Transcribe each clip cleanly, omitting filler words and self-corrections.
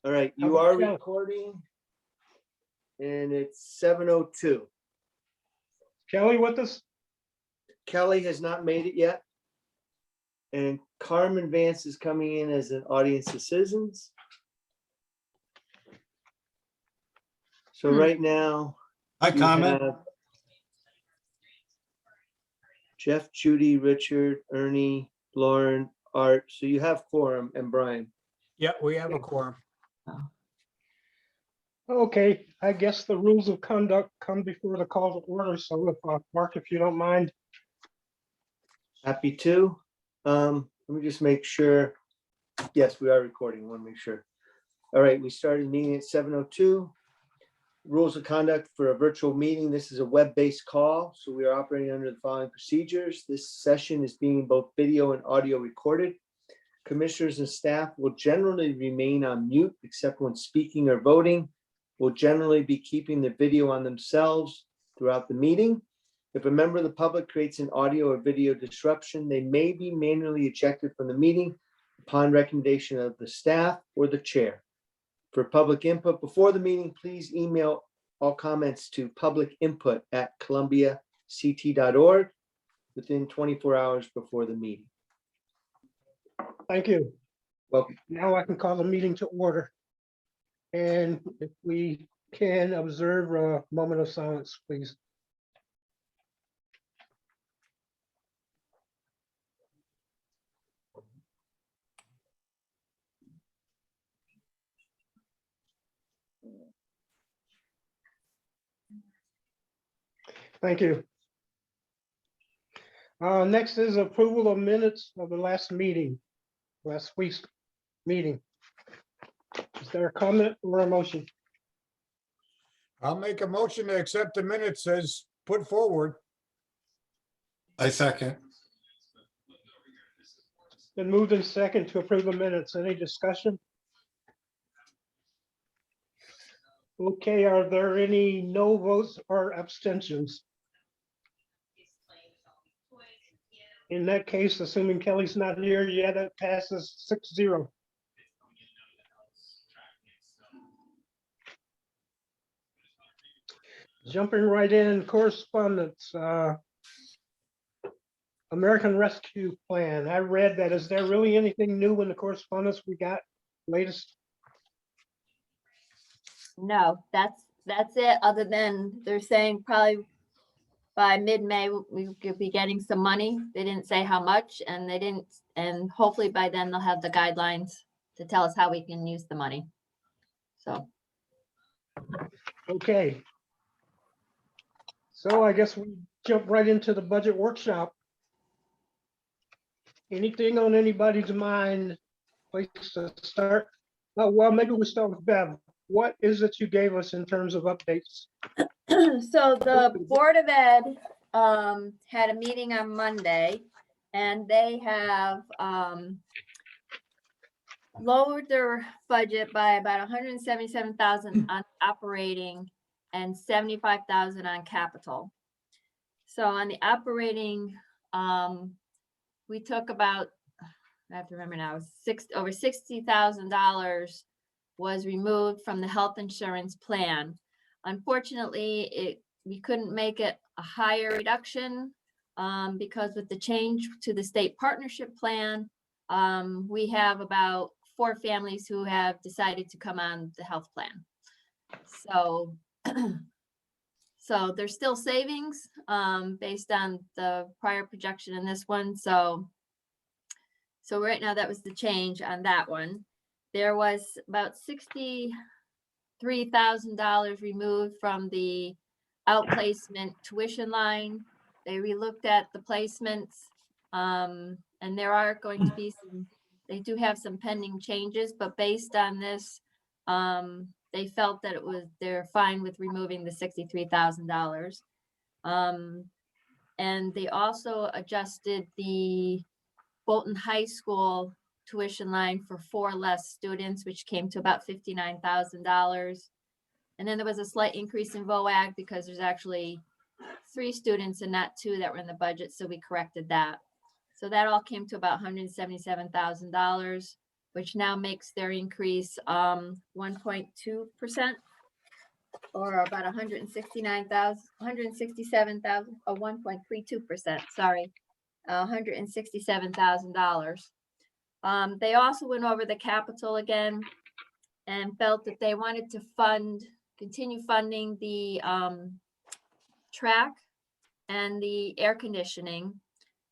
All right, you are recording. And it's 7:02. Kelly with us? Kelly has not made it yet. And Carmen Vance is coming in as an audience of citizens. So right now, I you comment. have Jeff, Judy, Richard, Ernie, Lauren, Art. So you have quorum, and Brian. Yeah, we have a quorum. Okay, I guess the rules of conduct come before the call to order. So if Mark, if you don't mind. Happy to. Let me just make sure. Yes, we are recording. I want to make sure. All right, we started meeting at 7:02. Rules of conduct for a virtual meeting. This is a web-based call, so we are operating under the following procedures. This session is being both video and audio recorded. Commissioners and staff will generally remain on mute except when speaking or voting. Will generally be keeping the video on themselves throughout the meeting. If a member of the public creates an audio or video disruption, they may be manually ejected from the meeting upon recommendation of the staff or the chair. For public input before the meeting, please email all comments to publicinput@columbiact.org within 24 hours before the meeting. Thank you. Welcome. Now I can call the meeting to order. And if we can observe a moment of silence, please. Thank you. Next is approval of minutes of the last week's meeting. Is there a comment or a motion? I'll make a motion to accept the minutes as put forward. I second. Been moved in second to approve the minutes. Any discussion? Okay, are there any no votes or abstentions? In that case, assuming Kelly's not here yet, it passes 6-0. Jumping right in, correspondence. American Rescue Plan. I read that. Is there really anything new in the correspondence we got latest? No, that's it, other than they're saying probably by mid-May, we could be getting some money. They didn't say how much, and they didn't, and hopefully by then they'll have the guidelines to tell us how we can use the money. So, Okay. So I guess we jump right into the budget workshop. Anything on anybody's mind, place to start? Oh, well, maybe we start with Bev. What is it you gave us in terms of updates? so the Board of Ed had a meeting on Monday, and they have lowered their budget by about 177,000 on operating and 75,000 on capital. So on the operating, we took about, I have to remember now, over $60,000 was removed from the health insurance plan. Unfortunately, we couldn't make it a higher reduction because with the change to the state partnership plan, we have about 4 families who have decided to come on the health plan. So, so there's still savings based on the prior projection in this one. So right now that was the change on that one. There was about $63,000 removed from the outplacement tuition line. They relooked at the placements, and there are going to be some, they do have some pending changes, but based on this, they felt that they're fine with removing the $63,000. And they also adjusted the Bolton High School tuition line for 4 less students, which came to about $59,000. And then there was a slight increase in VOAG because there's actually 3 students and not 2 that were in the budget, so we corrected that. So that all came to about $177,000, which now makes their increase 1.2%, or about 167,000, or 1.32%, sorry, $167,000. They also went over the capital again and felt that they wanted to continue funding the track and the air conditioning.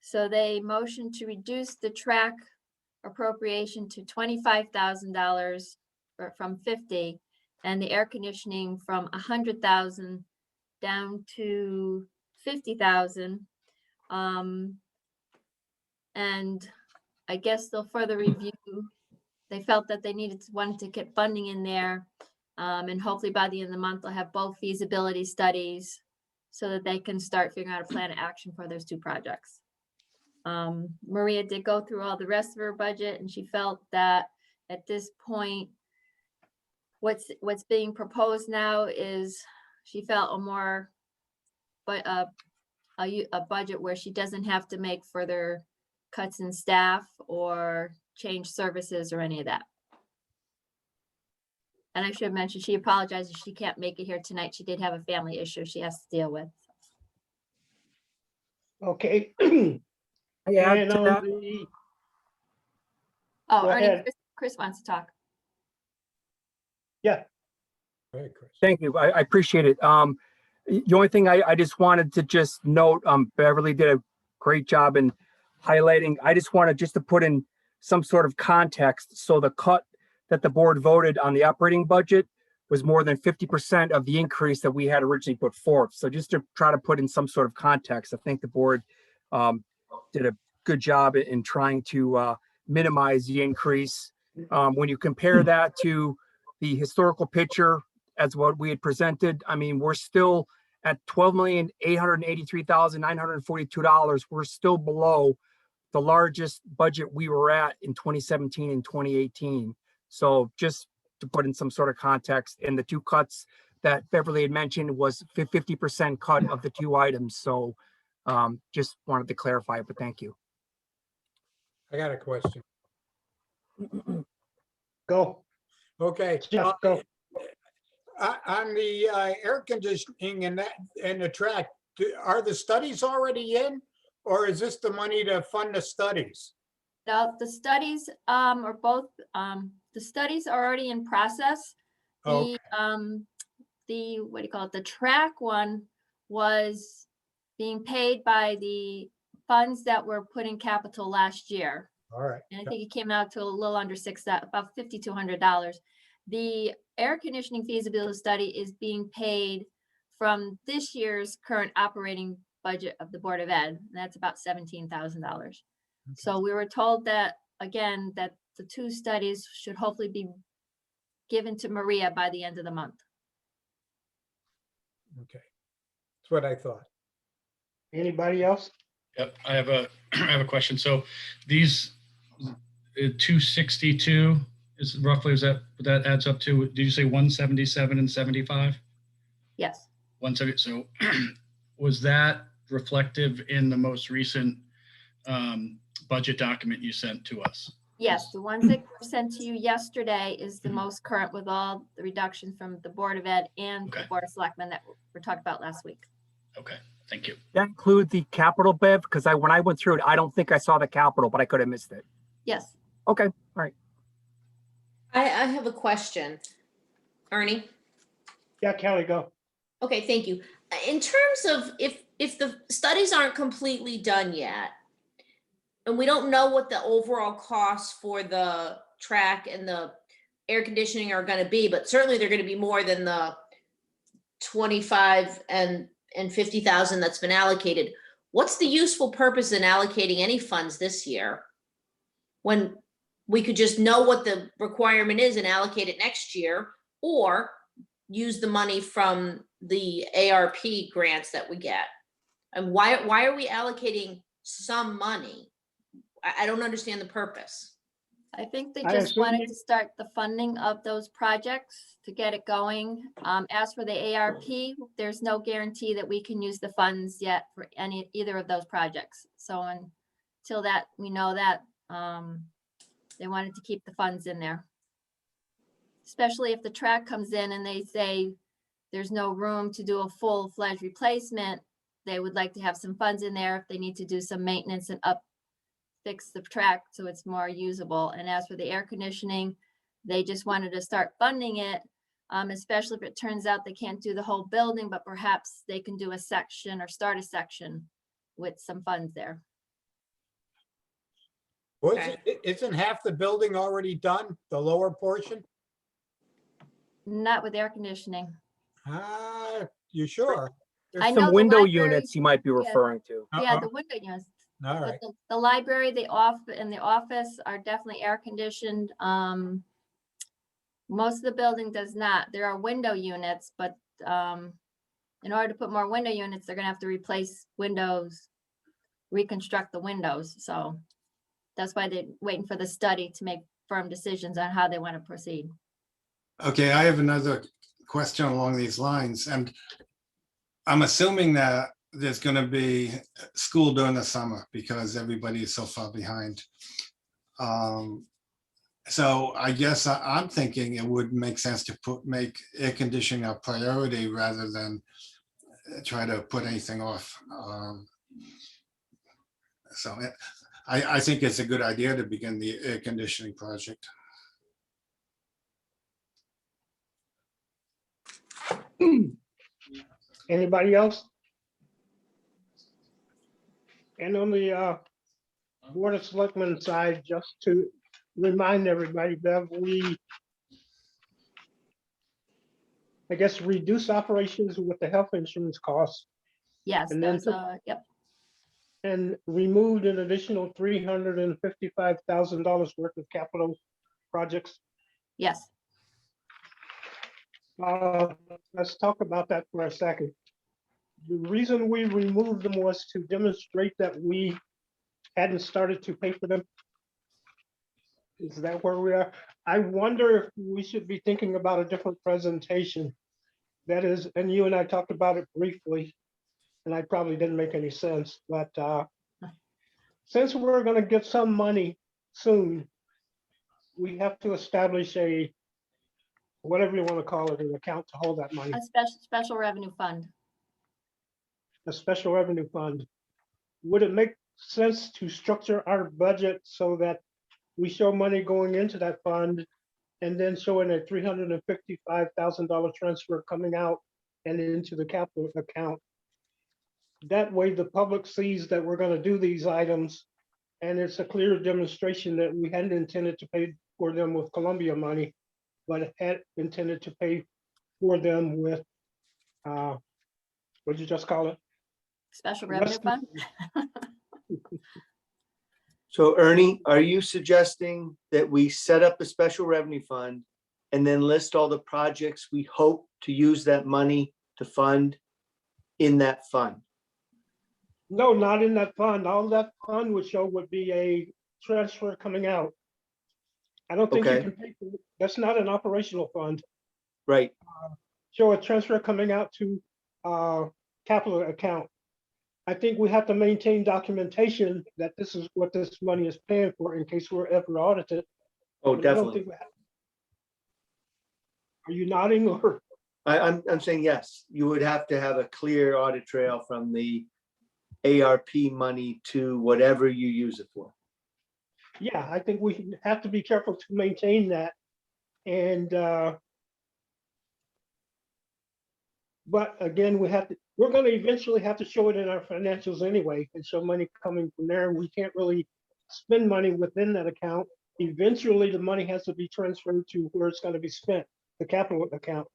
So they motioned to reduce the track appropriation to $25,000 from 50, and the air conditioning from 100,000 down to 50,000. And I guess they'll further review. They felt that they wanted to get funding in there. And hopefully by the end of the month, they'll have both feasibility studies so that they can start figuring out a plan of action for those two projects. Maria did go through all the rest of her budget, and she felt that at this point, what's being proposed now is, she felt a budget where she doesn't have to make further cuts in staff or change services or any of that. And I should have mentioned, she apologizes, she can't make it here tonight. She did have a family issue she has to deal with. Okay. I add And to on that. the, Oh, Go Ernie, ahead. Chris wants to talk. Hey, Chris. Thank you. I appreciate it. The only thing I just wanted to just note, Beverly did a great job in highlighting. I just wanted to put in some sort of context. So the cut that the board voted on the operating budget was more than 50% of the increase that we had originally put forth. So just to try to put in some sort of context, I think the board did a good job in trying to minimize the increase. When you compare that to the historical picture as what we had presented, I mean, we're still at $12,883,942. We're still below the largest budget we were at in 2017 and 2018. So just to put in some sort of context, and the two cuts that Beverly had mentioned was 50% cut of the two items. So just wanted to clarify it, but thank you. I got a question. go, Okay. Jeff, go. On the air conditioning and the track, are the studies already in? Or is this the money to fund the studies? The studies are both, the studies are already in process. Okay. The what do you call it? The track one was being paid by the funds that were put in capital last year. All right. And I think it came out to a little under about $5,200. The air conditioning feasibility study is being paid from this year's current operating budget of the Board of Ed, and that's about $17,000. So we were told that, again, that the two studies should hopefully be given to Maria by the end of the month. Okay. That's what I thought. Anybody else? Yep, I have a question. So these 262 is roughly, is that what that adds up to? Did you say 177 and 75? Yes, 170. So was that reflective in the most recent budget document you sent to us? yes, the one that was sent to you yesterday is the most current with all the reductions from the Board of Ed and the Okay. Board of Selectmen that were talked about last week. Okay, thank you. That include the capital, Bev? Because when I went through it, I don't think I saw the capital, but I could have missed it. Yes, Okay, all right. I have a question. Ernie? Yeah, Kelly, go. Okay, thank you. In terms of if the studies aren't completely done yet, and we don't know what the overall costs for the track and the air conditioning are gonna be, but certainly they're gonna be more than the 25 and 50,000 that's been allocated. What's the useful purpose in allocating any funds this year? When we could just know what the requirement is and allocate it next year, or use the money from the ARP grants that we get? And why are we allocating some money? I don't understand the purpose. I think they I just assume wanted you- to start the funding of those projects to get it going. As for the ARP, there's no guarantee that we can use the funds yet for either of those projects. So till that, we know that, they wanted to keep the funds in there. Especially if the track comes in and they say there's no room to do a full-fledged replacement, they would like to have some funds in there if they need to do some maintenance and fix the track so it's more usable. And as for the air conditioning, they just wanted to start funding it, especially if it turns out they can't do the whole building, but perhaps they can do a section or start a section with some funds there. Isn't half the building already done, the lower portion? Not with air conditioning. You sure? I There's know some the window library- units you might be yeah. referring to. Yeah, Uh-oh. the window units. All But right. the library, the office are definitely air conditioned. Most of the building does not. There are window units, but in order to put more window units, they're gonna have to replace windows, reconstruct the windows. So that's why they're waiting for the study to make firm decisions on how they want to proceed. Okay, I have another question along these lines, and I'm assuming that there's going to be school during the summer because everybody is so far behind. So I guess I'm thinking it would make sense to make air conditioning a priority rather than try to put anything off. So I think it's a good idea to begin the air conditioning project. Anybody else? And on the Board of Selectmen side, just to remind everybody, Bev, I guess, reduce operations with the health insurance costs Yes, And then those, yep, and removed an additional $355,000 worth of capital projects. yes. Let's talk about that for a second. The reason we removed them was to demonstrate that we hadn't started to pay for them. Is that where we are? I wonder if we should be thinking about a different presentation. That is, and you and I talked about it briefly, and I probably didn't make any sense, but since we're gonna get some money soon, we have to establish a, whatever you want to call it, an account to hold that money, A special revenue fund. a special revenue fund. Would it make sense to structure our budget so that we show money going into that fund and then showing a $355,000 transfer coming out and into the capital account? That way the public sees that we're gonna do these items and it's a clear demonstration that we hadn't intended to pay for them with Columbia money, but had intended to pay for them with, what'd you just call it? Special revenue fund? So Ernie, are you suggesting that we set up a special revenue fund and then list all the projects we hope to use that money to fund in that fund? No, not in that fund. All that fund would show would be a transfer coming out. I don't think you Okay. can pay for, that's not an operational fund. Right, Show a transfer coming out to capital account. I think we have to maintain documentation that this is what this money is paying for in case we're ever audited. oh, But I don't definitely. think we have. Are you nodding or? I'm saying yes, you would have to have a clear audit trail from the ARP money to whatever you use it for. Yeah, I think we have to be careful to maintain that. And but again, we're gonna eventually have to show it in our financials anyway and show money coming from there. We can't really spend money within that account. Eventually, the money has to be transferred to where it's gonna be spent, the capital account.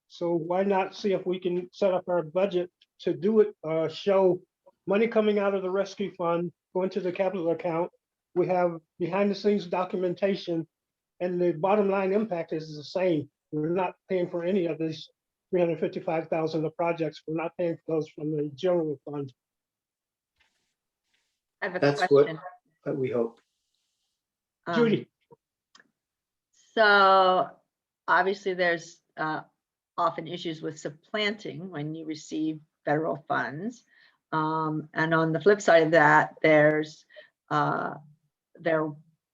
So why not see if we can set up our budget to do it, show money coming out of the rescue fund, going to the capital account. We have behind the scenes documentation and the bottom line impact is the same. We're not paying for any of these 355,000 of projects. We're not paying for those from the general fund. I have a That's what question. we hope. Judy, So obviously there's often issues with supplanting when you receive federal funds. And on the flip side of that, they're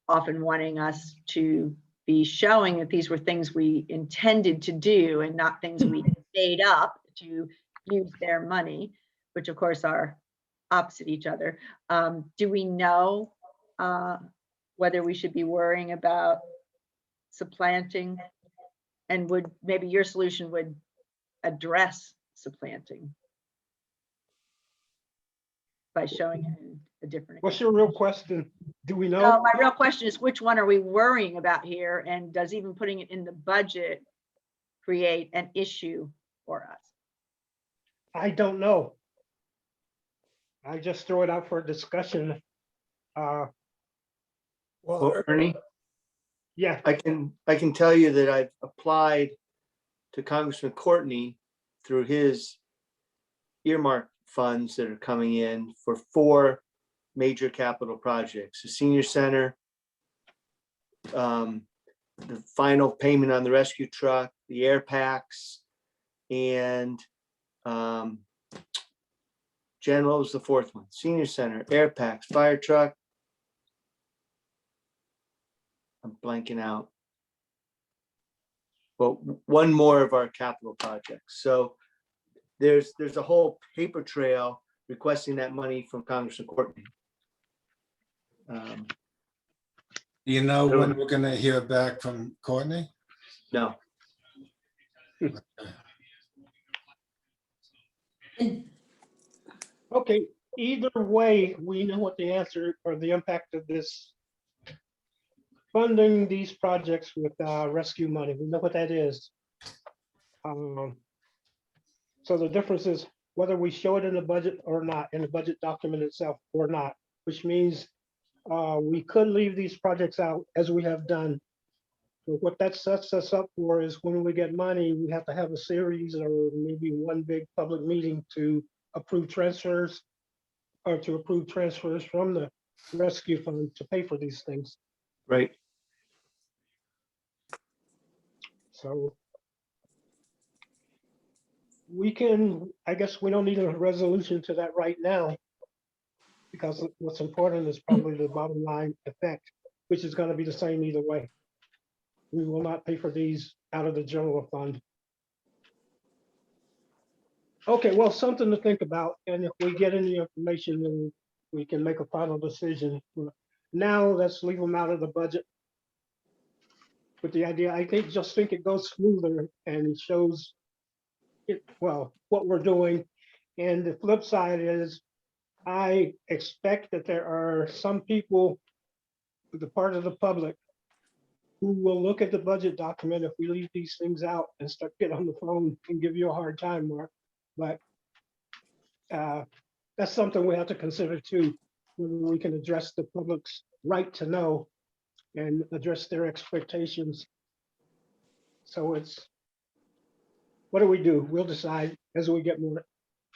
often wanting us to be showing that these were things we intended to do and not things we made up to use their money, which of course are opposite each other. Do we know whether we should be worrying about supplanting? And would maybe your solution would address supplanting by showing it in a different. What's your real question? Do we No, know? my real question is, which one are we worrying about here? And does even putting it in the budget create an issue for us? I don't know. I just throw it out for discussion. Well, Well, Ernie, Yeah, I can tell you that I've applied to Congressman Courtney through his earmark funds that are coming in for 4 major capital projects: the senior center, the final payment on the rescue truck, the air packs, and Jen, what was the 4th one? Senior center, air packs, fire truck. I'm blanking out. But one more of our capital projects. So there's a whole paper trail requesting that money from Congressman Courtney. Do you know when we're gonna hear back from Courtney? No, okay. Either way, we know what the answer or the impact of this funding these projects with rescue money. We know what that is. So the difference is whether we show it in the budget or not, in the budget document itself or not, which means we could leave these projects out as we have done. So what that sets us up for is when we get money, we have to have a series or maybe one big public meeting to approve transfers or to approve transfers from the rescue fund to pay for these things. right. So we can, I guess we don't need a resolution to that right now, because what's important is probably the bottom line effect, which is going to be the same either way. We will not pay for these out of the general fund. Okay, well, something to think about, and if we get any information, then we can make a final decision. Now, let's leave them out of the budget. With the idea, I just think it goes smoother and it shows it, well, what we're doing. And the flip side is, I expect that there are some people, the part of the public, who will look at the budget document if we leave these things out and start getting on the phone and give you a hard time, Mark. But that's something we have to consider too, when we can address the public's right to know and address their expectations. So it's, what do? We'll decide as we get more,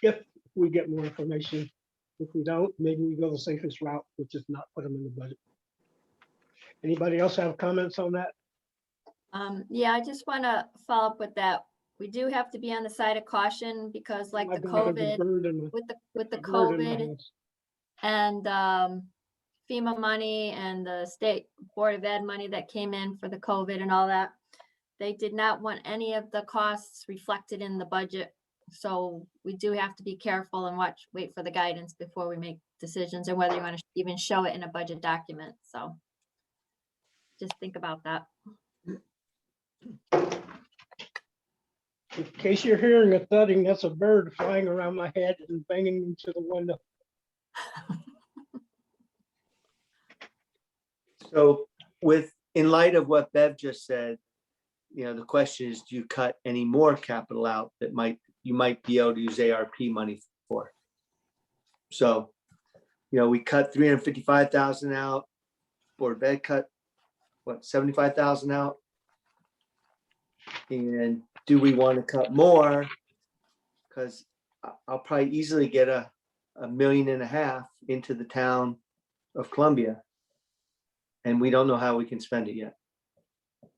if we get more information. If we don't, maybe we go the safest route, which is not put them in the budget. Anybody else have comments on that? Yeah, I just want to follow up with that. We do have to be on the side of caution because like the I've got a COVID, bird in with the my- bird in my COVID house. and FEMA money and the state Board of Ed money that came in for the COVID and all that. They did not want any of the costs reflected in the budget. So we do have to be careful and wait for the guidance before we make decisions, and whether you want to even show it in a budget document. So just think about that. In case you're hearing a thudding, that's a bird flying around my head and banging into the window. So in light of what Bev just said, the question is, do you cut any more capital out that you might be able to use ARP money for? So, we cut 355,000 out, Board of Ed cut, 75,000 out? And do we want to cut more? Because I'll probably easily get a $1.5 million into the town of Columbia. And we don't know how we can spend it yet.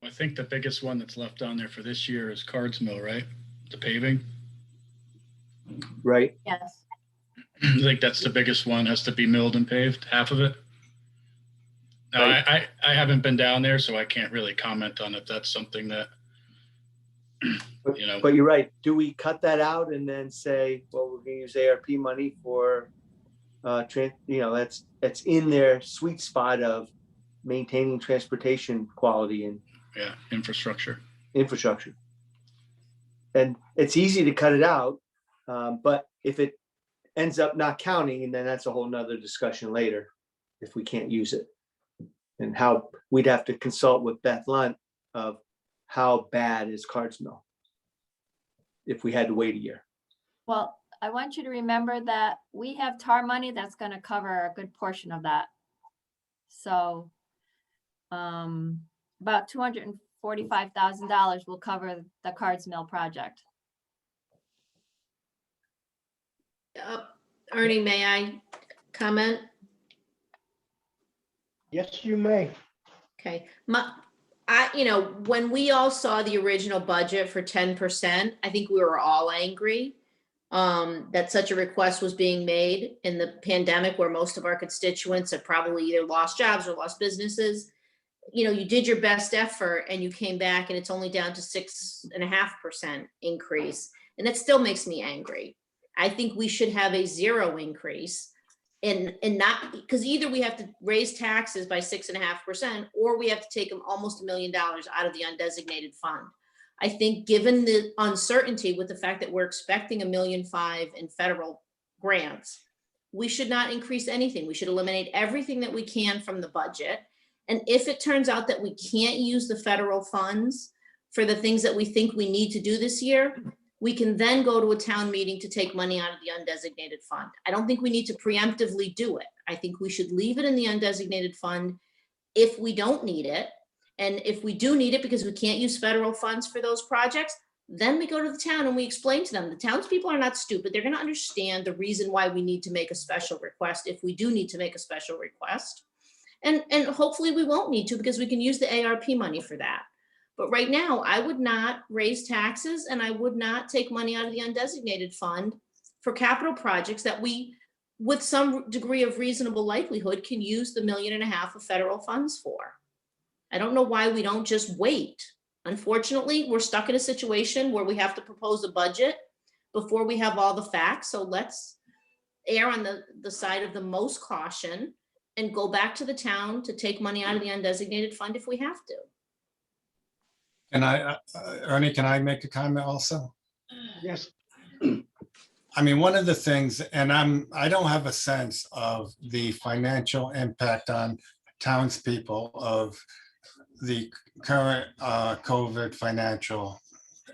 I think the biggest one that's left on there for this year is Cards Mill, right? The paving. Right? Yes. I think that's the biggest one, has to be milled and paved, half of it. Now, Right. I haven't been down there, so I can't really comment on if that's something that, But you know, but you're right. Do we cut that out and then say, well, we're gonna use ARP money for, that's in their sweet spot of maintaining transportation quality and yeah, infrastructure. infrastructure. And it's easy to cut it out, but if it ends up not counting, and then that's a whole nother discussion later, if we can't use it. And how we'd have to consult with Beth Lunt of how bad is Cardsmill if we had to wait a year. Well, I want you to remember that we have TAR money that's gonna cover a good portion of that. So, about $245,000 will cover the Cardsmill project. Ernie, may I comment? Yes, you may. Okay, when we all saw the original budget for 10%, I think we were all angry that such a request was being made in the pandemic where most of our constituents had probably either lost jobs or lost businesses. You did your best effort and you came back and it's only down to 6.5% increase. And that still makes me angry. I think we should have a 0 increase. And not, because either we have to raise taxes by 6.5%, or we have to take them almost $1 million out of the undesignated fund. I think given the uncertainty with the fact that we're expecting $1.5 million in federal grants, we should not increase anything. We should eliminate everything that we can from the budget. And if it turns out that we can't use the federal funds for the things that we think we need to do this year, we can then go to a town meeting to take money out of the undesignated fund. I don't think we need to preemptively do it. I think we should leave it in the undesignated fund if we don't need it. And if we do need it because we can't use federal funds for those projects, then we go to the town and we explain to them. The townspeople are not stupid. They're going to understand the reason why we need to make a special request if we do need to make a special request. And hopefully we won't need to because we can use the ARP money for that. But right now, I would not raise taxes and I would not take money out of the undesignated fund for capital projects that we, with some degree of reasonable likelihood, can use the $1.5 million of federal funds for. I don't know why we don't just wait. Unfortunately, we're stuck in a situation where we have to propose a budget before we have all the facts. So let's err on the side of the most caution and go back to the town to take money out of the undesignated fund if we have to. And Ernie, can I make a comment also? Yes. I mean, one of the things, and I don't have a sense of the financial impact on townspeople of the current COVID financial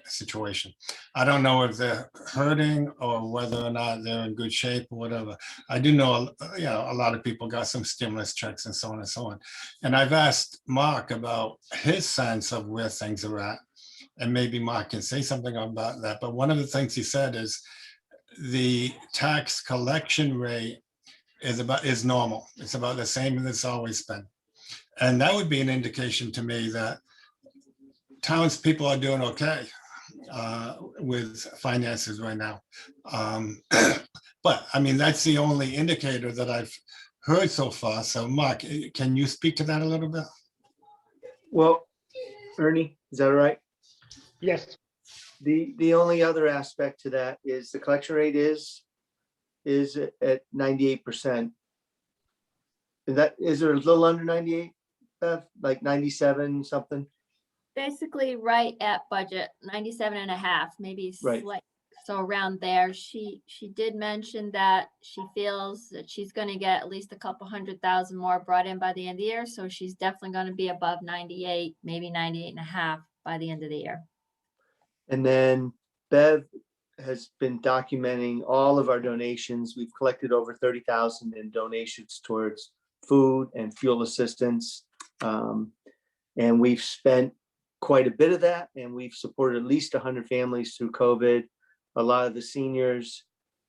situation. I don't know if they're hurting or whether or not they're in good shape or whatever. I do know, a lot of people got some stimulus checks and so on and so on. And I've asked Mark about his sense of where things are at, and maybe Mark can say something about that. But one of the things he said is the tax collection rate is normal. It's about the same as it's always been. And that would be an indication to me that townspeople are doing okay with finances right now. But I mean, that's the only indicator that I've heard so far. So Mark, can you speak to that a little bit? Well, Ernie, is that all right? Yes. The only other aspect to that is the collection rate is at 98%. Is there a little under 98, like 97 something? Basically right at budget, 97.5, maybe Right. slight, so around there. She did mention that she feels that she's gonna get at least a couple 100,000 more brought in by the end of the year. So she's definitely gonna be above 98, maybe 98.5 by the end of the year. And then Bev has been documenting all of our donations. We've collected over 30,000 in donations towards food and fuel assistance. And we've spent quite a bit of that, and we've supported at least 100 families through COVID, a lot of the seniors,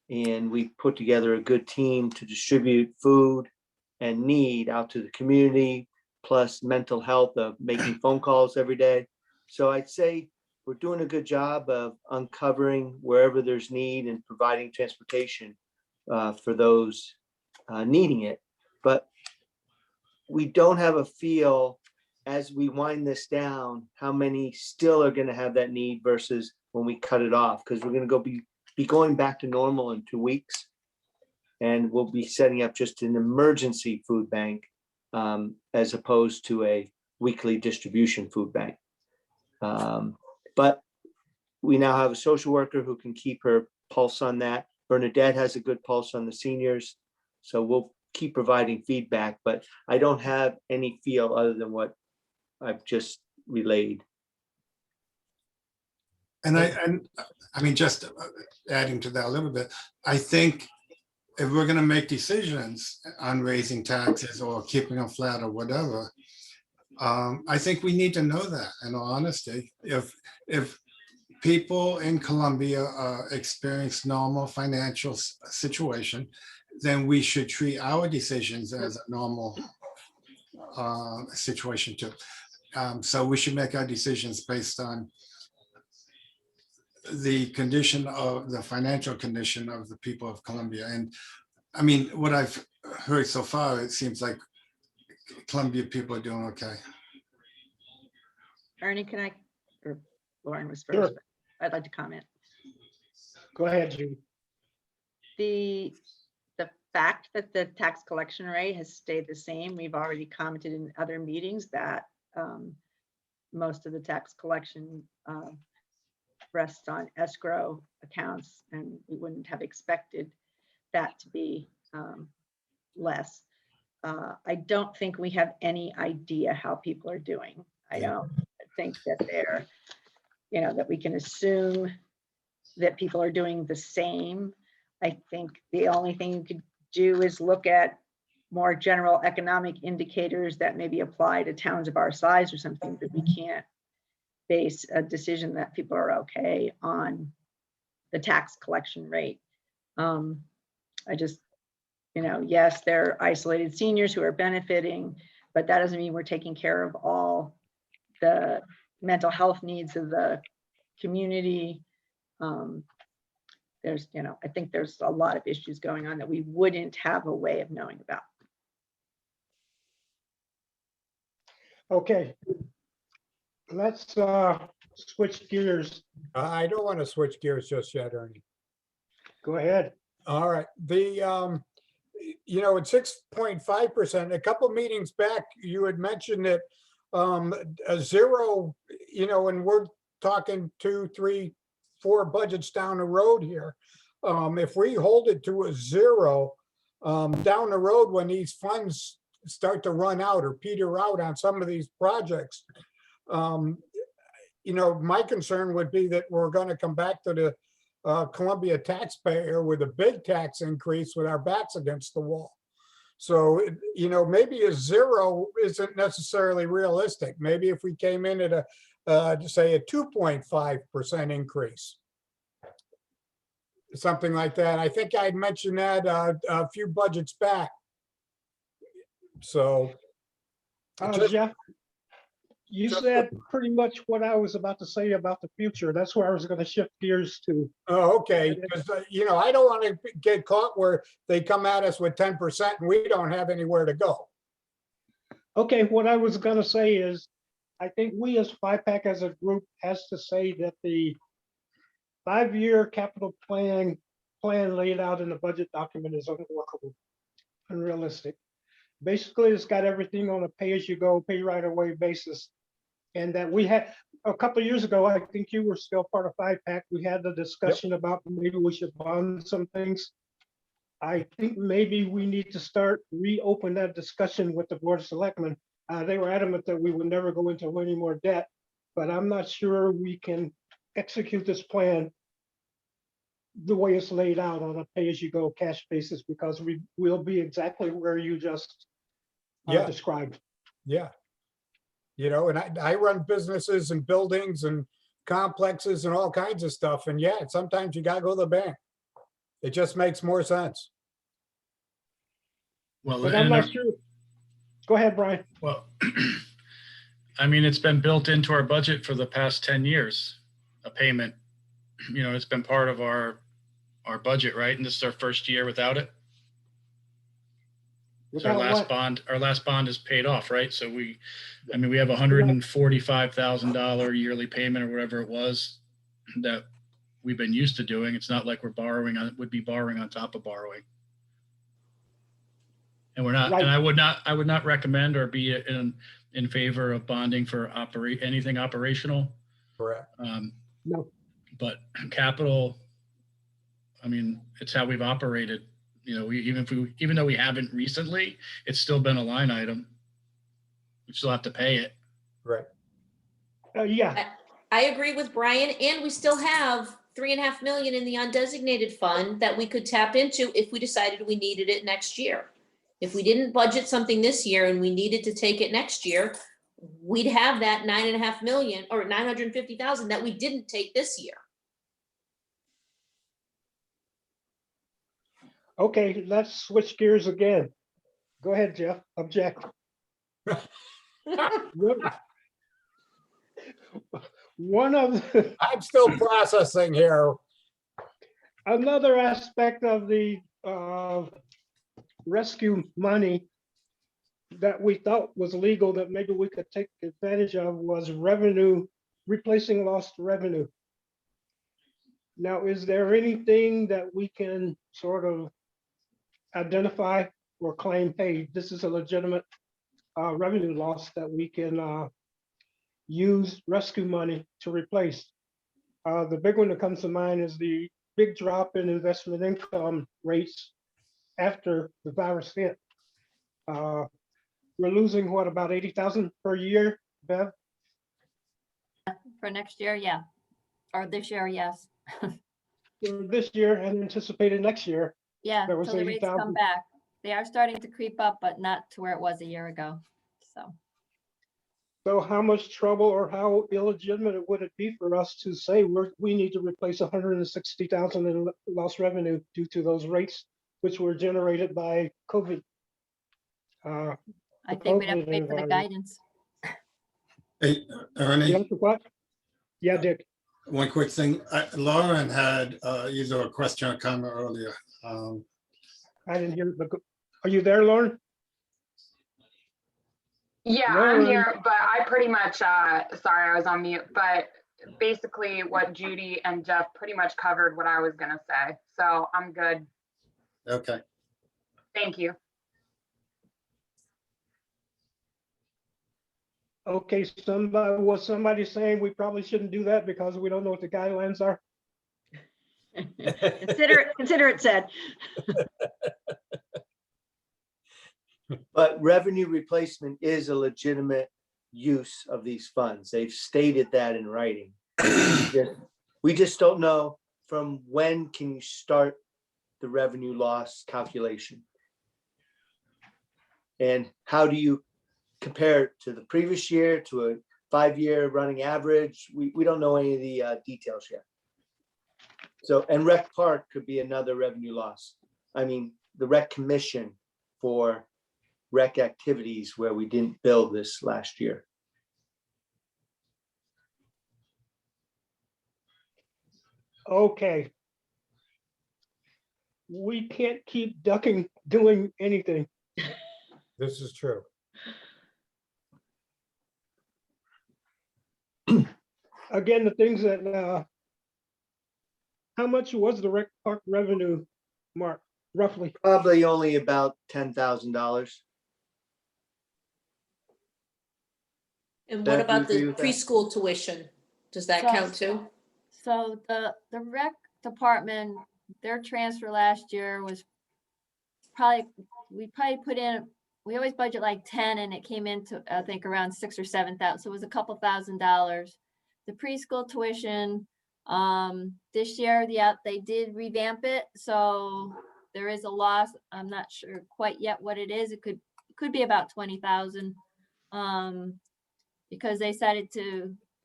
and we've put together a good team to distribute food and need out to the community, plus mental health of making phone calls every day. So I'd say we're doing a good job of uncovering wherever there's need and providing transportation. for those needing it. But we don't have a feel as we wind this down, how many still are going to have that need versus when we cut it off, because we're going to be going back to normal in 2 weeks. And we'll be setting up just an emergency food bank as opposed to a weekly distribution food bank. But we now have a social worker who can keep her pulse on that. Bernadette has a good pulse on the seniors. So we'll keep providing feedback, but I don't have any feel other than what I've just relayed. And I mean, just adding to that a little bit, I think if we're gonna make decisions on raising taxes or keeping them flat or whatever, I think we need to know that, in all honesty. If people in Columbia experience normal financial situation, then we should treat our decisions as a normal situation too. So we should make our decisions based on the condition of the financial condition of the people of Columbia. And I mean, what I've heard so far, it seems like Columbia people are doing okay. Ernie, can I, or Lauren was Sure. first, but I'd like to comment. Go ahead, Judy. The fact that the tax collection rate has stayed the same, we've already commented in other meetings that most of the tax collection rests on escrow accounts, and we wouldn't have expected that to be less. I don't think we have any idea how people are doing. I don't think that they're, that we can assume that people are doing the same. I think the only thing you could do is look at more general economic indicators that maybe apply to towns of our size or something, but we can't base a decision that people are okay on the tax collection rate. I just, yes, they're isolated seniors who are benefiting, but that doesn't mean we're taking care of all the mental health needs of the community. There's, I think there's a lot of issues going on that we wouldn't have a way of knowing about. Okay. Let's switch gears. I don't want to switch gears just yet, Ernie. Go ahead. All right, at 6.5%, a couple meetings back, you had mentioned that a zero, and we're talking 2, 3, 4 budgets down the road here. If we hold it to a zero down the road, when these funds start to run out or peter out on some of these projects, my concern would be that we're going to come back to the Columbia taxpayer with a big tax increase with our backs against the wall. So, maybe a zero isn't necessarily realistic. Maybe if we came in at say a 2.5% increase, something like that. I think I'd mentioned that a few budgets back. So, Jeff, you said pretty much what I was about to say about the future. That's where I was going to shift gears to. Oh, okay. Because, I don't want to get caught where they come at us with 10% and we don't have anywhere to go. Okay, what I was going to say is, I think we as FiPAC as a group has to say that the 5-year capital plan laid out in the budget document is unworkable, unrealistic. Basically, it's got everything on a pay-as-you-go, pay-right-away basis. And that we had, a couple of years ago, I think you were still part of FiPAC, we had the discussion about maybe we should bond some things. I think maybe we need to reopen that discussion with the Board of Selectmen. They were adamant that we would never go into any more debt, but I'm not sure we can execute this plan the way it's laid out on a pay-as-you-go cash basis, because we will be exactly where you just described. Yeah. And I run businesses and buildings and complexes and all kinds of stuff. And sometimes you gotta go to the bank. It just makes more sense. Well, But I'm not sure. Go ahead, Brian. Well, I mean, it's been built into our budget for the past 10 years, a payment. It's been part of our our budget, right? And this is our first year without it. So Without what? our last bond is paid off, right? So we have $145,000 yearly payment or whatever it was that we've been used to doing. It's not like would be borrowing on top of borrowing. And we're not, Right. and I would not recommend or be in favor of bonding for anything operational. Correct. No. But capital, it's how we've operated. Even though we haven't recently, it's still been a line item. We still have to pay it. Right. Yeah, I agree with Brian, and we still have 3.5 million in the undesignated fund that we could tap into if we decided we needed it next year. If we didn't budget something this year and we needed to take it next year, we'd have that 9.5 million or 950,000 that we didn't take this year. okay, let's switch gears again. Go ahead, Jeff, object. One of the, I'm still processing here. another aspect of the rescue money that we thought was legal that maybe we could take advantage of was revenue, replacing lost revenue. Now, is there anything that we can sort of identify or claim, hey, this is a legitimate revenue loss that we can use rescue money to replace? The big one that comes to mind is the big drop in investment income rates after the virus hit. We're losing what, about 80,000 per year, Bev? For next year, yeah. Or this year, yes. For this year and anticipated next year. Yeah, There was until the rates 80,000. come back. They are starting to creep up, but not to where it was a year ago. So So how much trouble or how illegitimate would it be for us to say we need to replace 160,000 in lost revenue due to those rates, which were generated by COVID? I think we'd have to COVID wait for the environment. guidance. Hey, Ernie, Yeah, what? Yeah, Dick. one quick thing. Lauren had either a question or comment earlier. I didn't hear. Are you there, Lauren? Yeah, Lauren. I'm here, but I pretty much, sorry, I was on mute, but basically what Judy and Jeff pretty much covered what I was gonna say. So I'm good. Okay. Thank you. Okay, somebody saying we probably shouldn't do that because we don't know what the guidelines are? Consider it said. But revenue replacement is a legitimate use of these funds. They've stated that in writing. We just don't know from when can you start the revenue loss calculation. And how do you compare it to the previous year, to a 5-year running average? We don't know any of the details yet. So, and rec park could be another revenue loss. I mean, the rec commission for rec activities where we didn't bill this last year. Okay. We can't keep doing anything. This is true. Again, the things that, how much was the rec park revenue, Mark, roughly? Probably only about $10,000. And Bev, what you about agree the with that? preschool tuition? Does that So- count too? So the rec department, their transfer last year was we probably put in, we always budget like 10 and it came into, I think, around 6,000 or 7,000. So it was a couple $1,000s. The preschool tuition, this year, yeah, they did revamp it. So there is a loss. I'm not sure quite yet what it is. It could be about 20,000. Because they said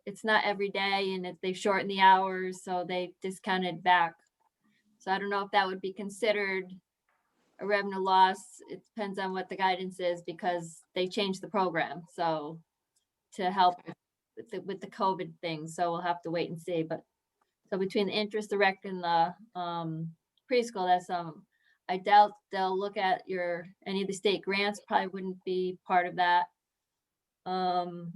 it's not every day and they've shortened the hours, so they discounted back. So I don't know if that would be considered a revenue loss. It depends on what the guidance is because they changed the program. So to help with the COVID thing. So we'll have to wait and see. But so between the interest, the rec and the preschool, that's I doubt they'll look at any of the state grants, probably wouldn't be part of that. And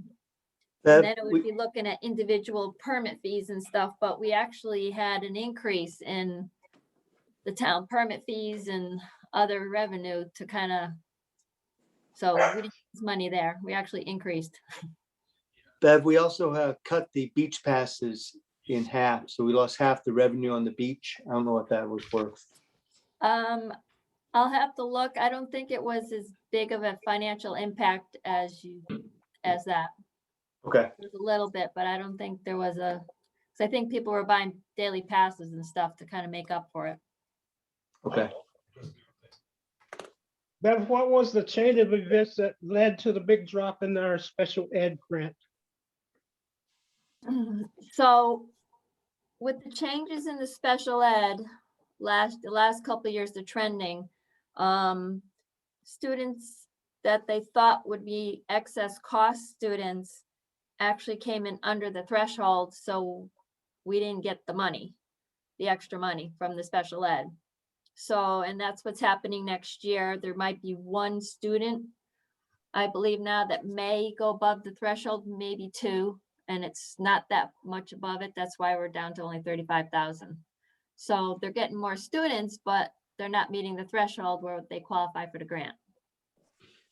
Bev, then it would be looking at individual permit fees and stuff, but we actually had an increase in the town permit fees and other revenue to kind of, so we didn't use money there. We actually increased. Bev, we also have cut the beach passes in half, so we lost half the revenue on the beach. I don't know what that was worth. I'll have to look. I don't think it was as big of a financial impact as that. Okay, There's a little bit, but I don't think there was because I think people were buying daily passes and stuff to kind of make up for it. okay. Bev, what was the chain of events that led to the big drop in our special ed grant? So with the changes in the special ed, the last couple of years, they're trending. Students that they thought would be excess cost students actually came in under the threshold, so we didn't get the money, the extra money from the special ed. So, and that's what's happening next year. There might be one student, I believe now, that may go above the threshold, maybe two, and it's not that much above it. That's why we're down to only 35,000. So they're getting more students, but they're not meeting the threshold where they qualify for the grant.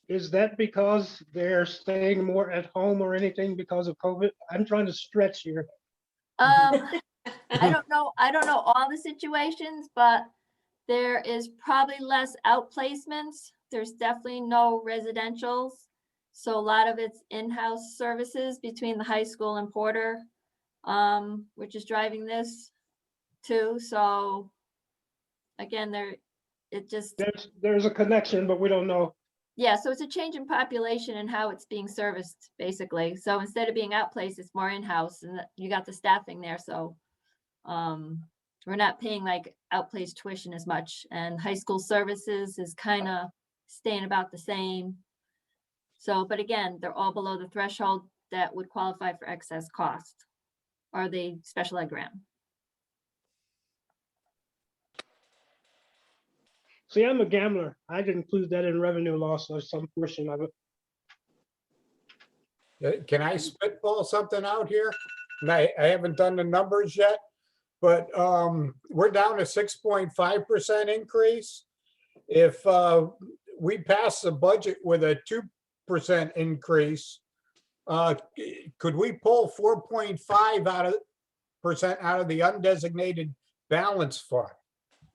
Is that because they're staying more at home or anything because of COVID? I'm trying to stretch here. I don't know all the situations, but there is probably less outplacements. There's definitely no residentials. So a lot of it's in-house services between the high school and Porter, which is driving this too. So again, There's a connection, but we don't know. yeah, so it's a change in population and how it's being serviced, basically. So instead of being outplaced, it's more in-house, and you got the staffing there. So we're not paying like outplaced tuition as much, and high school services is kind of staying about the same. So, but again, they're all below the threshold that would qualify for excess cost or the special ed grant. See, I'm a gambler. I'd include that in revenue loss or some portion of it. Can I spitball something out here? And I haven't done the numbers yet, but we're down to 6.5% increase. If we pass the budget with a 2% increase, could we pull 4.5% out of the undesignated balance fund?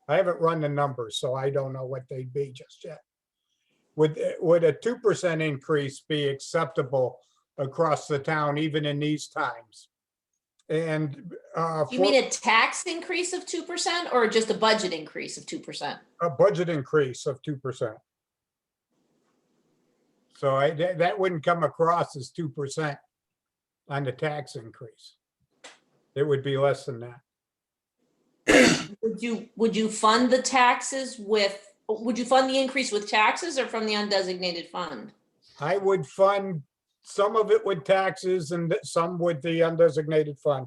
I haven't run the numbers, so I don't know what they'd be just yet. Would a 2% increase be acceptable across the town, even in these times? And You mean a tax increase of 2% or just a budget increase of 2%? a budget increase of 2%. So that wouldn't come across as 2% on the tax increase. It would be less than that. Would you fund the taxes would you fund the increase with taxes or from the undesignated fund? I would fund some of it with taxes and some with the undesignated fund.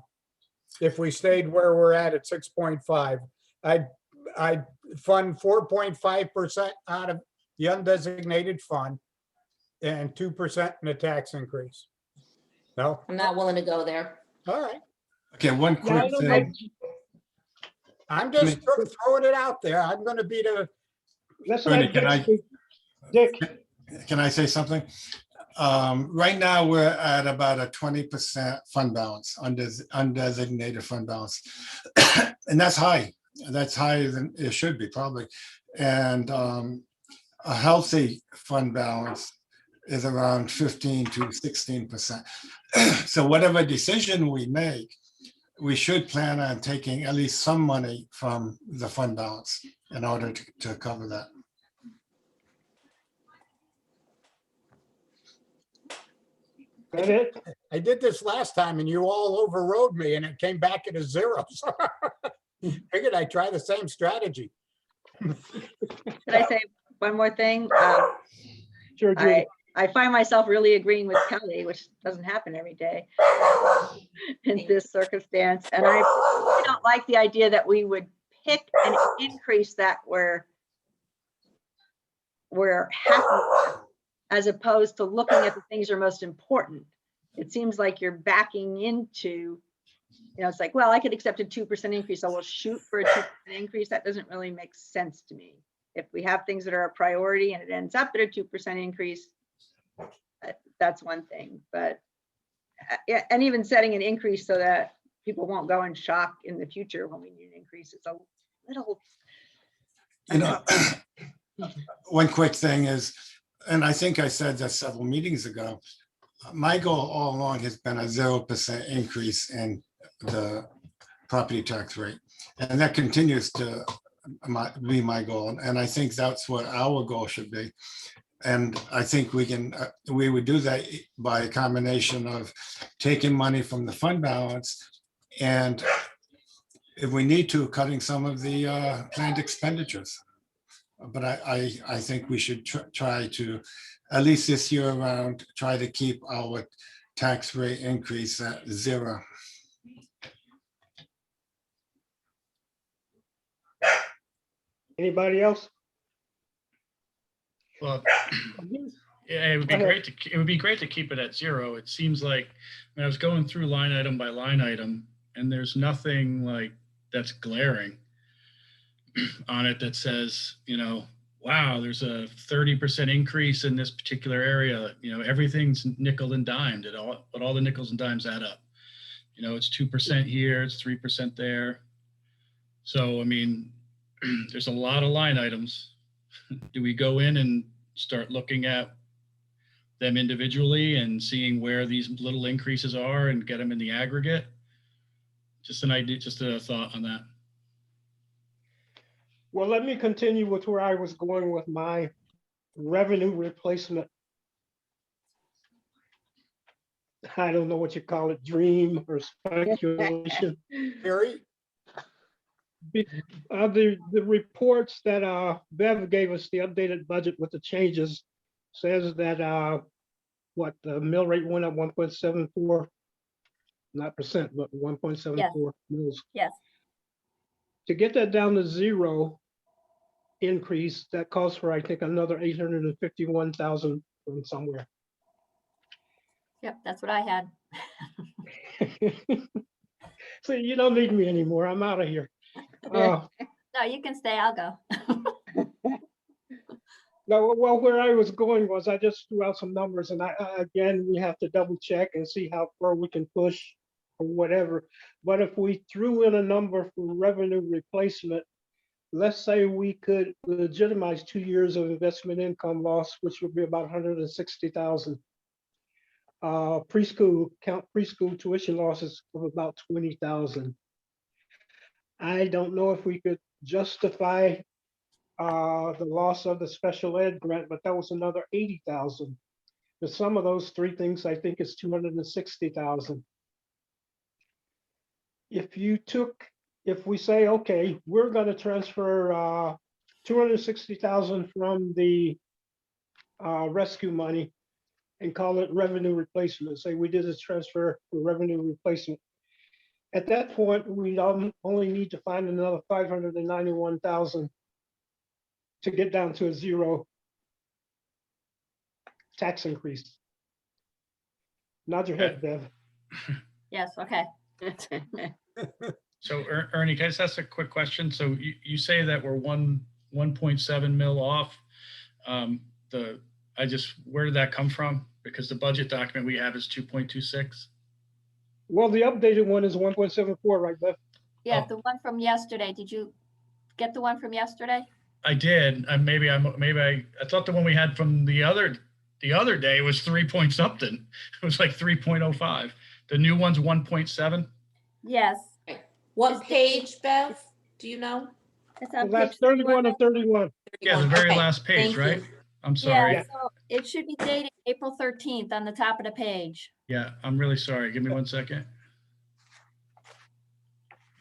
If we stayed where we're at 6.5, I'd fund 4.5% out of the undesignated fund and 2% in the tax increase. No? I'm not willing to go there. All right. Okay, one Yeah, I quick don't thing. I'm just throwing it out there. I'm going to be the, Let's Ernie, let can Dick I- speak. Dick, Can I say something? Right now, we're at about a 20% fund balance, undesignated fund balance. And that's high. That's higher than it should be probably. And a healthy fund balance is around 15 to 16%. So whatever decision we make, we should plan on taking at least some money from the fund balance in order to cover that. that it? I did this last time and you all overrode me and it came back at a 0. So figured I'd try the same strategy. Can I say one more thing? Sure, Judy. I find myself really agreeing with Kelly, which doesn't happen every day in this circumstance. And I don't like the idea that we would pick an increase that we're happy with, as opposed to looking at the things that are most important. It seems like you're backing into, it's like, well, I could accept a 2% increase, so we'll shoot for a 2% increase. That doesn't really make sense to me. If we have things that are a priority and it ends up at a 2% increase, that's one thing. But yeah, and even setting an increase so that people won't go in shock in the future when we need an increase, it's a little. One quick thing is, and I think I said that several meetings ago, my goal all along has been a 0% increase in the property tax rate. And that continues to be my goal. And I think that's what our goal should be. And I think we would do that by a combination of taking money from the fund balance and, if we need to, cutting some of the planned expenditures. But I think we should try to, at least this year around, try to keep our tax rate increase at 0. Anybody else? Well, yeah, it would be Go ahead. great to keep it at 0. It seems like when I was going through line item by line item, and there's nothing like that's glaring on it that says, wow, there's a 30% increase in this particular area. Everything's nickel and dimed, but all the nickels and dimes add up. It's 2% here, it's 3% there. So, I mean, there's a lot of line items. Do we go in and start looking at them individually and seeing where these little increases are and get them in the aggregate? Just an idea, just a thought on that. Well, let me continue with where I was going with my revenue replacement. I don't know what you call it, dream or speculation. Harry? The reports that Bev gave us, the updated budget with the changes, says that the mill rate went up 1.74, not percent, but 1.74 mils. Yes. To get that down to 0 increase, that calls for, I think, another 851,000 from somewhere. Yep, that's what I had. So you don't need me anymore. I'm out of here. Uh, No, you can stay, I'll go. No, well, where I was going was I just threw out some numbers, and again, we have to double check and see how far we can push or whatever. But if we threw in a number for revenue replacement, let's say we could legitimize 2 years of investment income loss, which would be about 160,000. Preschool tuition losses of about 20,000. I don't know if we could justify the loss of the special ed grant, but that was another 80,000. The sum of those three things, I think, is 260,000. If we say, okay, we're going to transfer 260,000 from the rescue money and call it revenue replacement. Say we did a transfer for revenue replacement. At that point, we only need to find another 591,000 to get down to a 0 tax increase. Nod your head, Bev. Yes, okay. So Ernie, can I just ask a quick question? So you say that we're 1.7 mil off. Where did that come from? Because the budget document we have is 2.26. Well, the updated one is 1.74, right, Bev? Yeah, Oh. the one from yesterday. Did you get the one from yesterday? I did. I thought the one we had from the other day was 3 point something. It was like 3.05. The new one's 1.7. Yes. What page, Bev? Do you know? It's on Well, that's page 31 of 31. Yeah, the very Okay, last page, thank right? you. I'm sorry. Yeah, so it should be dated April 13th on the top of the page. Yeah, I'm really sorry. Give me 1 second.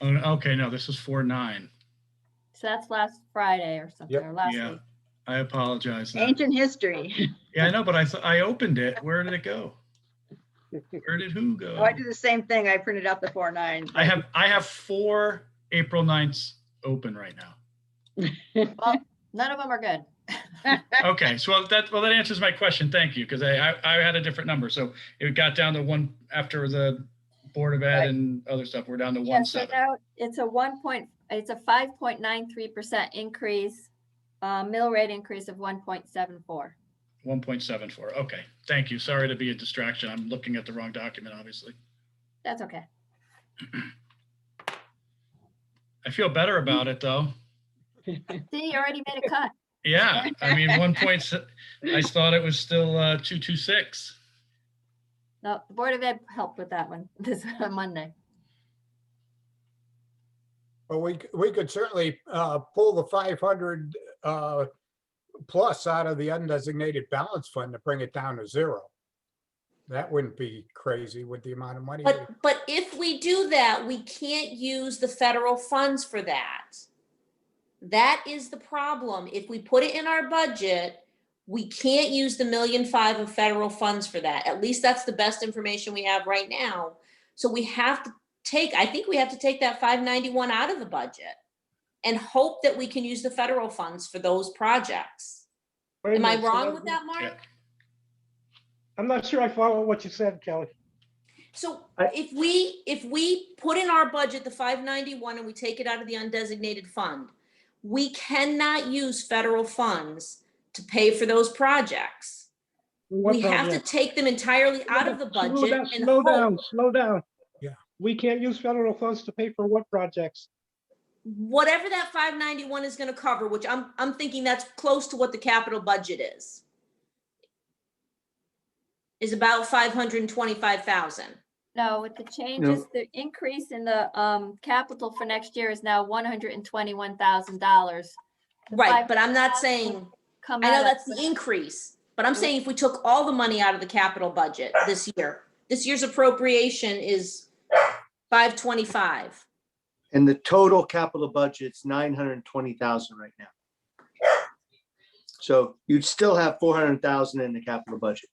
Oh, okay, no, this is 4/9. So that's last Friday or something, Yep. or last Yeah, week. I apologize. then. Ancient history. Yeah, I know, but I opened it. Where did it go? Where did who go? Oh, I do the same thing. I printed out the 4/9. I have 4 April 9th open right now. Well, none of them are good. Okay, so that answers my question. Thank you, because I had a different number. So it got down to one after the Board of Ed Right. and other stuff. We're down to Yeah, 1.7. so now it's a 5.93% increase, mill rate increase of 1.74. 1.74. Okay, thank you. Sorry to be a distraction. I'm looking at the wrong document, obviously. That's okay. I feel better about it, though. See, you already made a cut. Yeah, I mean, I thought it was still 226. No, the Board of Ed helped with that one this Monday. Well, we could certainly pull the 500 plus out of the undesignated balance fund to bring it down to zero. That wouldn't be crazy with the amount of money. But if we do that, we can't use the federal funds for that. That is the problem. If we put it in our budget, we can't use the 1.5 million of federal funds for that. At least that's the best information we have right now. So we have to I think we have to take that 591 out of the budget and hope that we can use the federal funds for those projects. Wait a Am I minute, so wrong with that, Mark? Yeah. I'm not sure I follow what you said, Kelly. So if we put in our budget the 591 and we take it out of the undesignated fund, we cannot use federal funds to pay for those projects. What We have to project? take them entirely out of the budget and hope. Slow down. Yeah. We can't use federal funds to pay for what projects? Whatever that 591 is going to cover, which I'm thinking that's close to what the capital budget is about 525,000. No, with the changes, the increase in the capital for next year is now $121,000. Right, but I'm not saying, I know that's the increase, but I'm saying if we took all the money out of the capital budget this year's appropriation is 525. And the total capital budget's 920,000 right now. So you'd still have 400,000 in the capital budget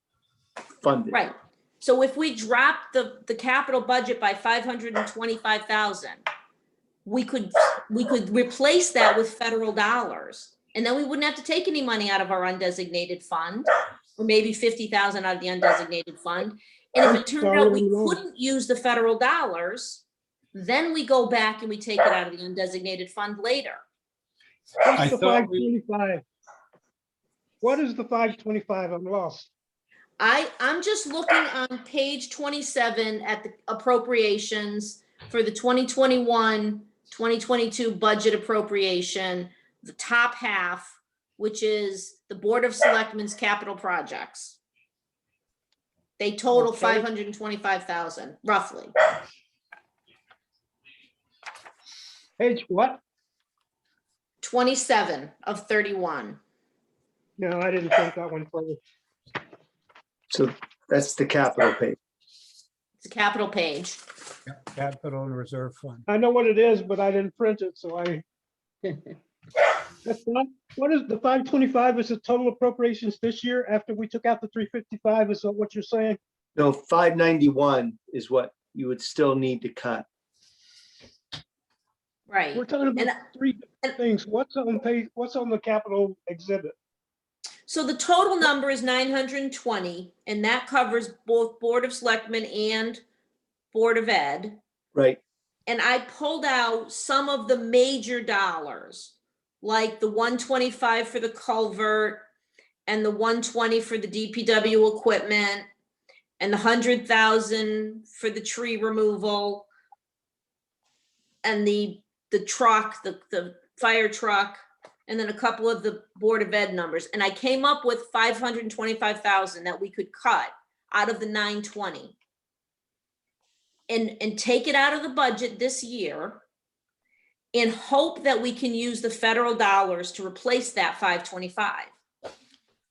funded. Right. So if we drop the capital budget by 525,000, we could replace that with federal dollars. And then we wouldn't have to take any money out of our undesignated fund, or maybe 50,000 out of the undesignated fund. And if it turned out we couldn't use the federal dollars, then we go back and we take it out of the undesignated fund later. What's I the thought we- 525? What is the 525? I'm lost. I'm just looking on page 27 at the appropriations for the 2021, 2022 budget appropriation, the top half, which is the Board of Selectmen's capital projects. They total Okay. 525,000, roughly. Page what? 27 of 31. No, I didn't think that one further. So that's the capital page. It's a capital page. Capital and reserve fund. I know what it is, but I didn't print it, so I. That's not, what is the 525 is the total appropriations this year after we took out the 355, is that what you're saying? No, 591 is what you would still need to cut. Right. We're talking about And- three different things. What's on page, what's on the capital exhibit? So the total number is 920, and that covers both Board of Selectmen and Board of Ed. Right. And I pulled out some of the major dollars, like the 125 for the culvert and the 120 for the DPW equipment and the 100,000 for the tree removal and the truck, the fire truck, and then a couple of the Board of Ed numbers. And I came up with 525,000 that we could cut out of the 920. And take it out of the budget this year and hope that we can use the federal dollars to replace that 525.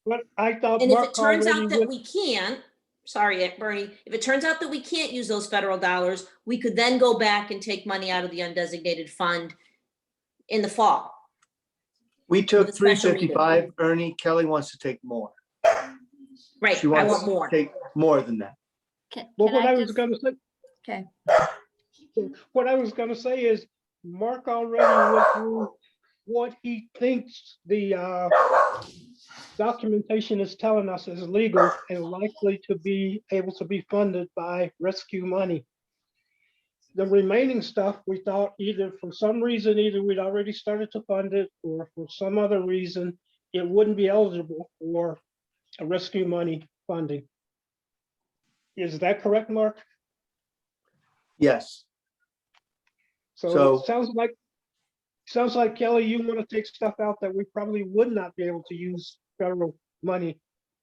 What I thought. And if Mark it turns already out that went- we can't, sorry, Bernie, if it turns out that we can't use those federal dollars, we could then go back and take money out of the undesignated fund in the fall. We took With a special meeting. 355. Ernie, Kelly wants to take more. Right, She I wants want to more. take more than that. Can Well, what I I was just, gonna say, okay, what I was gonna say is, Mark already went through what he thinks the documentation is telling us is legal and likely to be able to be funded by rescue money. The remaining stuff, we thought either for some reason, either we'd already started to fund it, or for some other reason, it wouldn't be eligible for a rescue money funding. Is that correct, Mark? Yes. So So- it sounds like Kelly, you want to take stuff out that we probably would not be able to use federal money.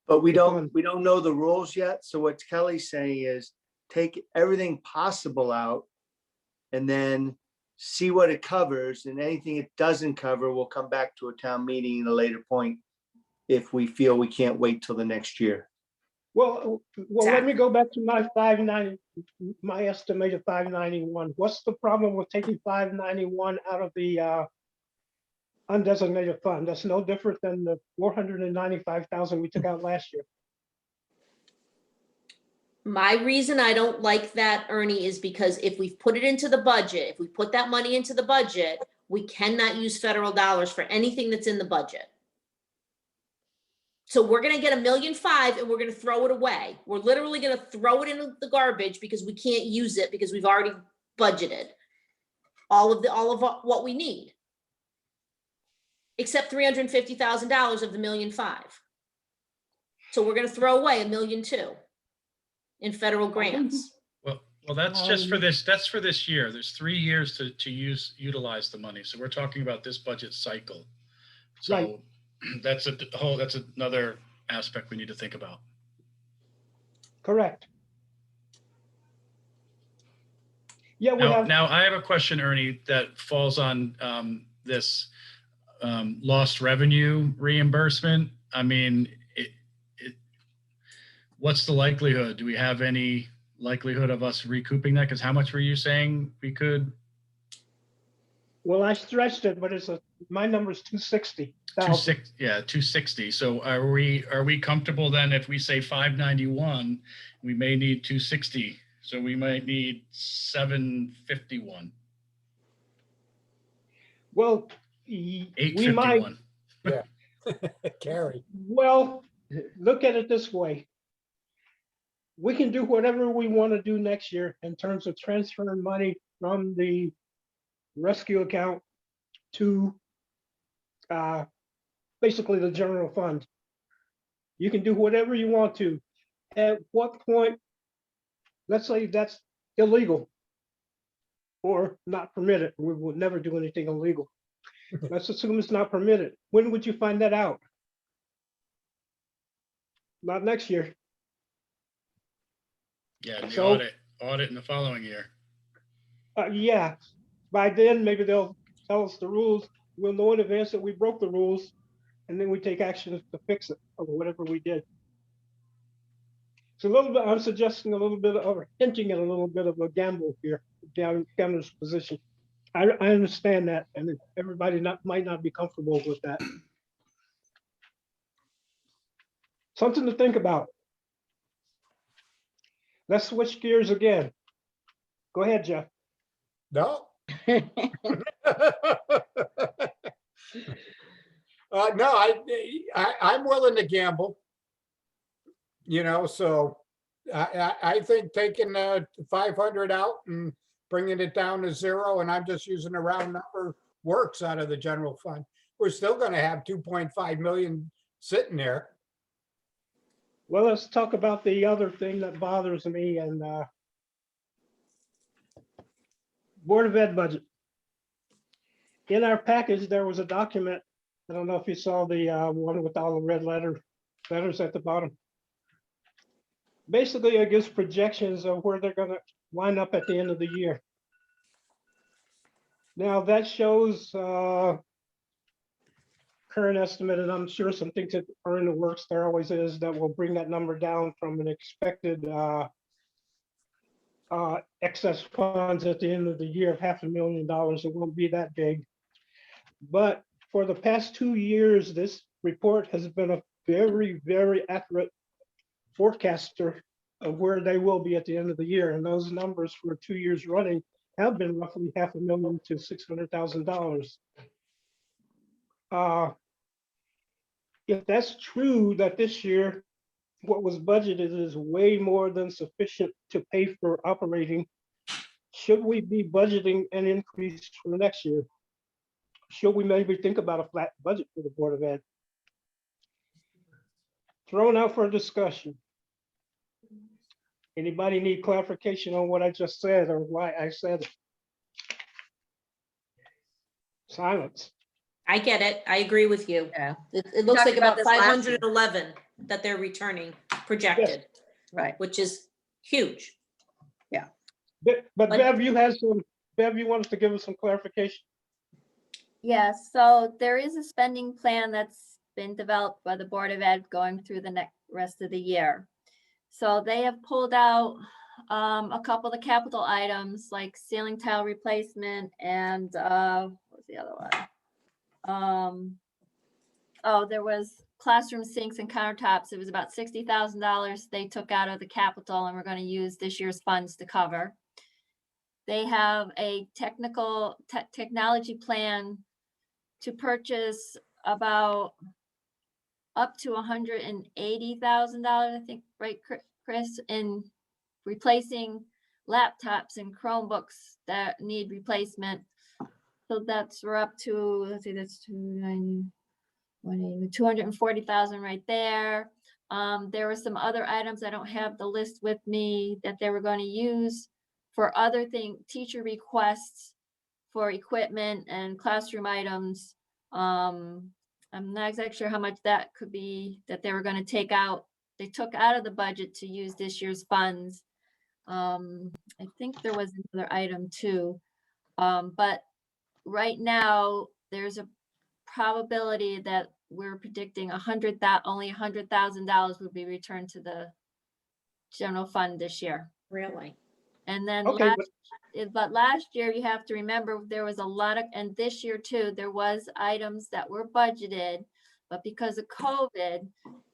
But we Good don't, fun. we don't know the rules yet. So what Kelly's saying is take everything possible out and then see what it covers, and anything it doesn't cover, we'll come back to a town meeting at a later point if we feel we can't wait till the next year. Well, let me go back to my 590, my estimated 591. What's the problem with taking 591 out of the undesignated fund? That's no different than the 495,000 we took out last year. My reason I don't like that, Ernie, is because if we've put it into the budget, if we put that money into the budget, we cannot use federal dollars for anything that's in the budget. So we're gonna get $1.5 million and we're gonna throw it away. We're literally gonna throw it in the garbage because we can't use it because we've already budgeted all of what we need. Except $350,000 of the $1.5 million. So we're gonna throw away $1.2 million in federal grants. Well, that's just for this, that's for this year. There's 3 years to utilize the money. So we're talking about this budget cycle. Right. So that's that's another aspect we need to think about. Correct. Yeah, we have. Now I have a question, Ernie, that falls on this lost revenue reimbursement. I mean, what's the likelihood? Do we have any likelihood of us recouping that? Because how much were you saying we could? Well, I stretched it, but my number is 260,000. 260. So are we comfortable then if we say 591, we may need 260. So we might need 751. Well, we might. 851. Carrie. Well, look at it this way. We can do whatever we want to do next year in terms of transferring money from the rescue account to basically the general fund. You can do whatever you want to. At what point, let's say that's illegal or not permitted. We would never do anything illegal. Let's assume it's not permitted. When would you find that out? Not next year. Yeah, and the So- audit in the following year. Yeah, by then, maybe they'll tell us the rules. We'll know in advance that we broke the rules, and then we take action to fix it, or whatever we did. So a little bit, I'm suggesting a little bit of, or hinting at a little bit of a gamble here, gambler's position. I understand that, and everybody might not be comfortable with that. Something to think about. Let's switch gears again. Go ahead, Jeff. No. No, I'm willing to gamble. You know, so I think taking 500 out and bringing it down to 0, and I'm just using a round number, works out of the general fund. We're still going to have 2.5 million sitting there. Well, let's talk about the other thing that bothers me, and Board of Ed budget. In our package, there was a document. I don't know if you saw the one with all the red letters at the bottom. Basically, it gives projections of where they're going to wind up at the end of the year. Now that shows current estimate, and I'm sure some things that are in the works, there always is, that will bring that number down from an expected excess funds at the end of the year of $500,000. It won't be that big. But for the past 2 years, this report has been a very, very accurate forecaster of where they will be at the end of the year. And those numbers for 2 years running have been roughly $500,000 to $600,000. If that's true, that this year, what was budgeted is way more than sufficient to pay for operating, should we be budgeting an increase for next year? Should we maybe think about a flat budget for the Board of Ed? Thrown out for discussion. Anybody need clarification on what I just said or why I said it? Silence. I get it. I agree with you. Yeah, It looks talked like about about this last year. 511 that they're returning projected, right. which is huge. But But- Bev, you wanted to give us some clarification. Yes, so there is a spending plan that's been developed by the Board of Ed going through the next rest of the year. So they have pulled out a couple of the capital items like ceiling tile replacement and what was the other one? Oh, there was classroom sinks and countertops. It was about $60,000 they took out of the capital and we're going to use this year's funds to cover. They have a technology plan to purchase about up to $180,000, I think, right, Chris, in replacing laptops and Chromebooks that need replacement. So we're up to, let's see, that's 240,000 right there. There were some other items, I don't have the list with me, that they were going to use for other teacher requests for equipment and classroom items. I'm not exactly sure how much that could be that they were going to take out. They took out of the budget to use this year's funds. I think there was another item too. But right now there's a probability that we're predicting only $100,000 will be returned to the general fund this year. Really? Okay, And then last year, you have to remember, there was a lot of, and this year too, there was items that were budgeted, but because of COVID,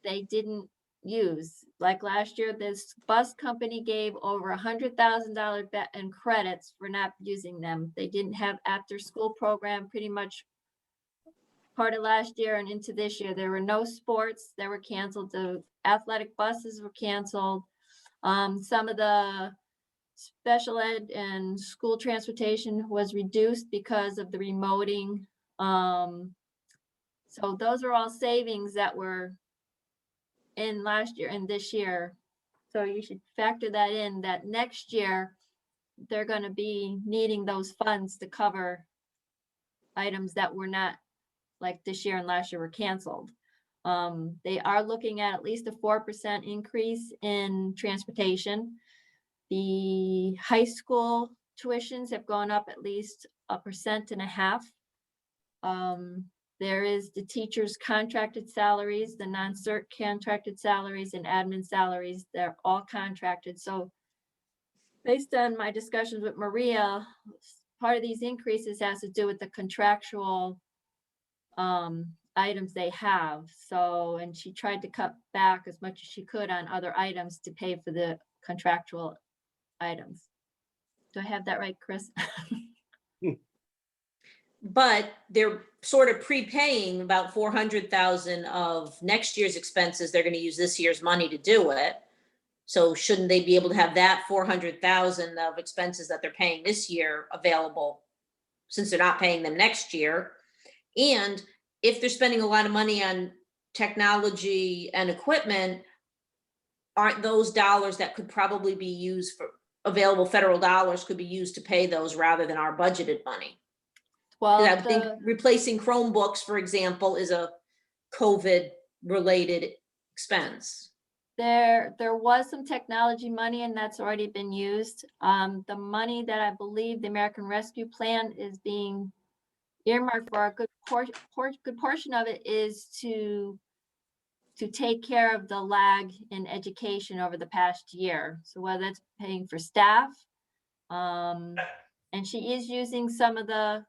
they didn't use. Like last year, this bus company gave over $100,000 in credits for not using them. They didn't have after-school program pretty much part of last year and into this year. There were no sports that were canceled. The athletic buses were canceled. Some of the special ed and school transportation was reduced because of the remoting. So those are all savings that were in last year and this year. So you should factor that in, that next year, they're going to be needing those funds to cover items that were not, like this year and last year, were canceled. They are looking at least a 4% increase in transportation. The high school tuitions have gone up at least 1.5%. There is the teachers' contracted salaries, the non-cert contracted salaries, and admin salaries. They're all contracted. So based on my discussions with Maria, part of these increases has to do with the contractual items they have. So, and she tried to cut back as much as she could on other items to pay for the contractual items. Do I have that right, Chris? But they're sort of prepaying about 400,000 of next year's expenses. They're going to use this year's money to do it. So shouldn't they be able to have that 400,000 of expenses that they're paying this year available, since they're not paying them next year? And if they're spending a lot of money on technology and equipment, aren't those dollars that could probably be used for available federal dollars could be used to pay those rather than our budgeted money? Well, I think replacing Chromebooks, for example, is a COVID-related expense. there was some technology money and that's already been used. The money that I believe the American Rescue Plan is being earmarked for, a good portion of it is to take care of the lag in education over the past year. So whether that's paying for staff, and she is using some of the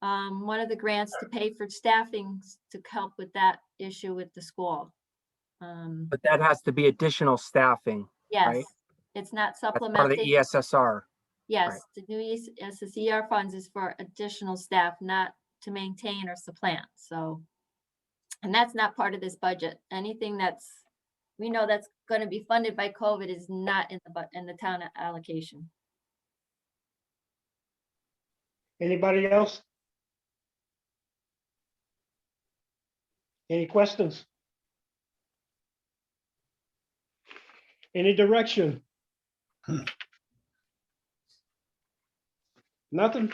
one of the grants to pay for staffing to help with that issue with the school. But that has to be additional staffing. Yes, right? it's not That's part of supplementing. the ESSR. Yes, the new SCR funds is for additional staff, not to maintain or supplant, so. And that's not part of this budget. Anything that's, we know that's gonna be funded by COVID is not in the town allocation. Anybody else? Any questions? Any direction? Nothing?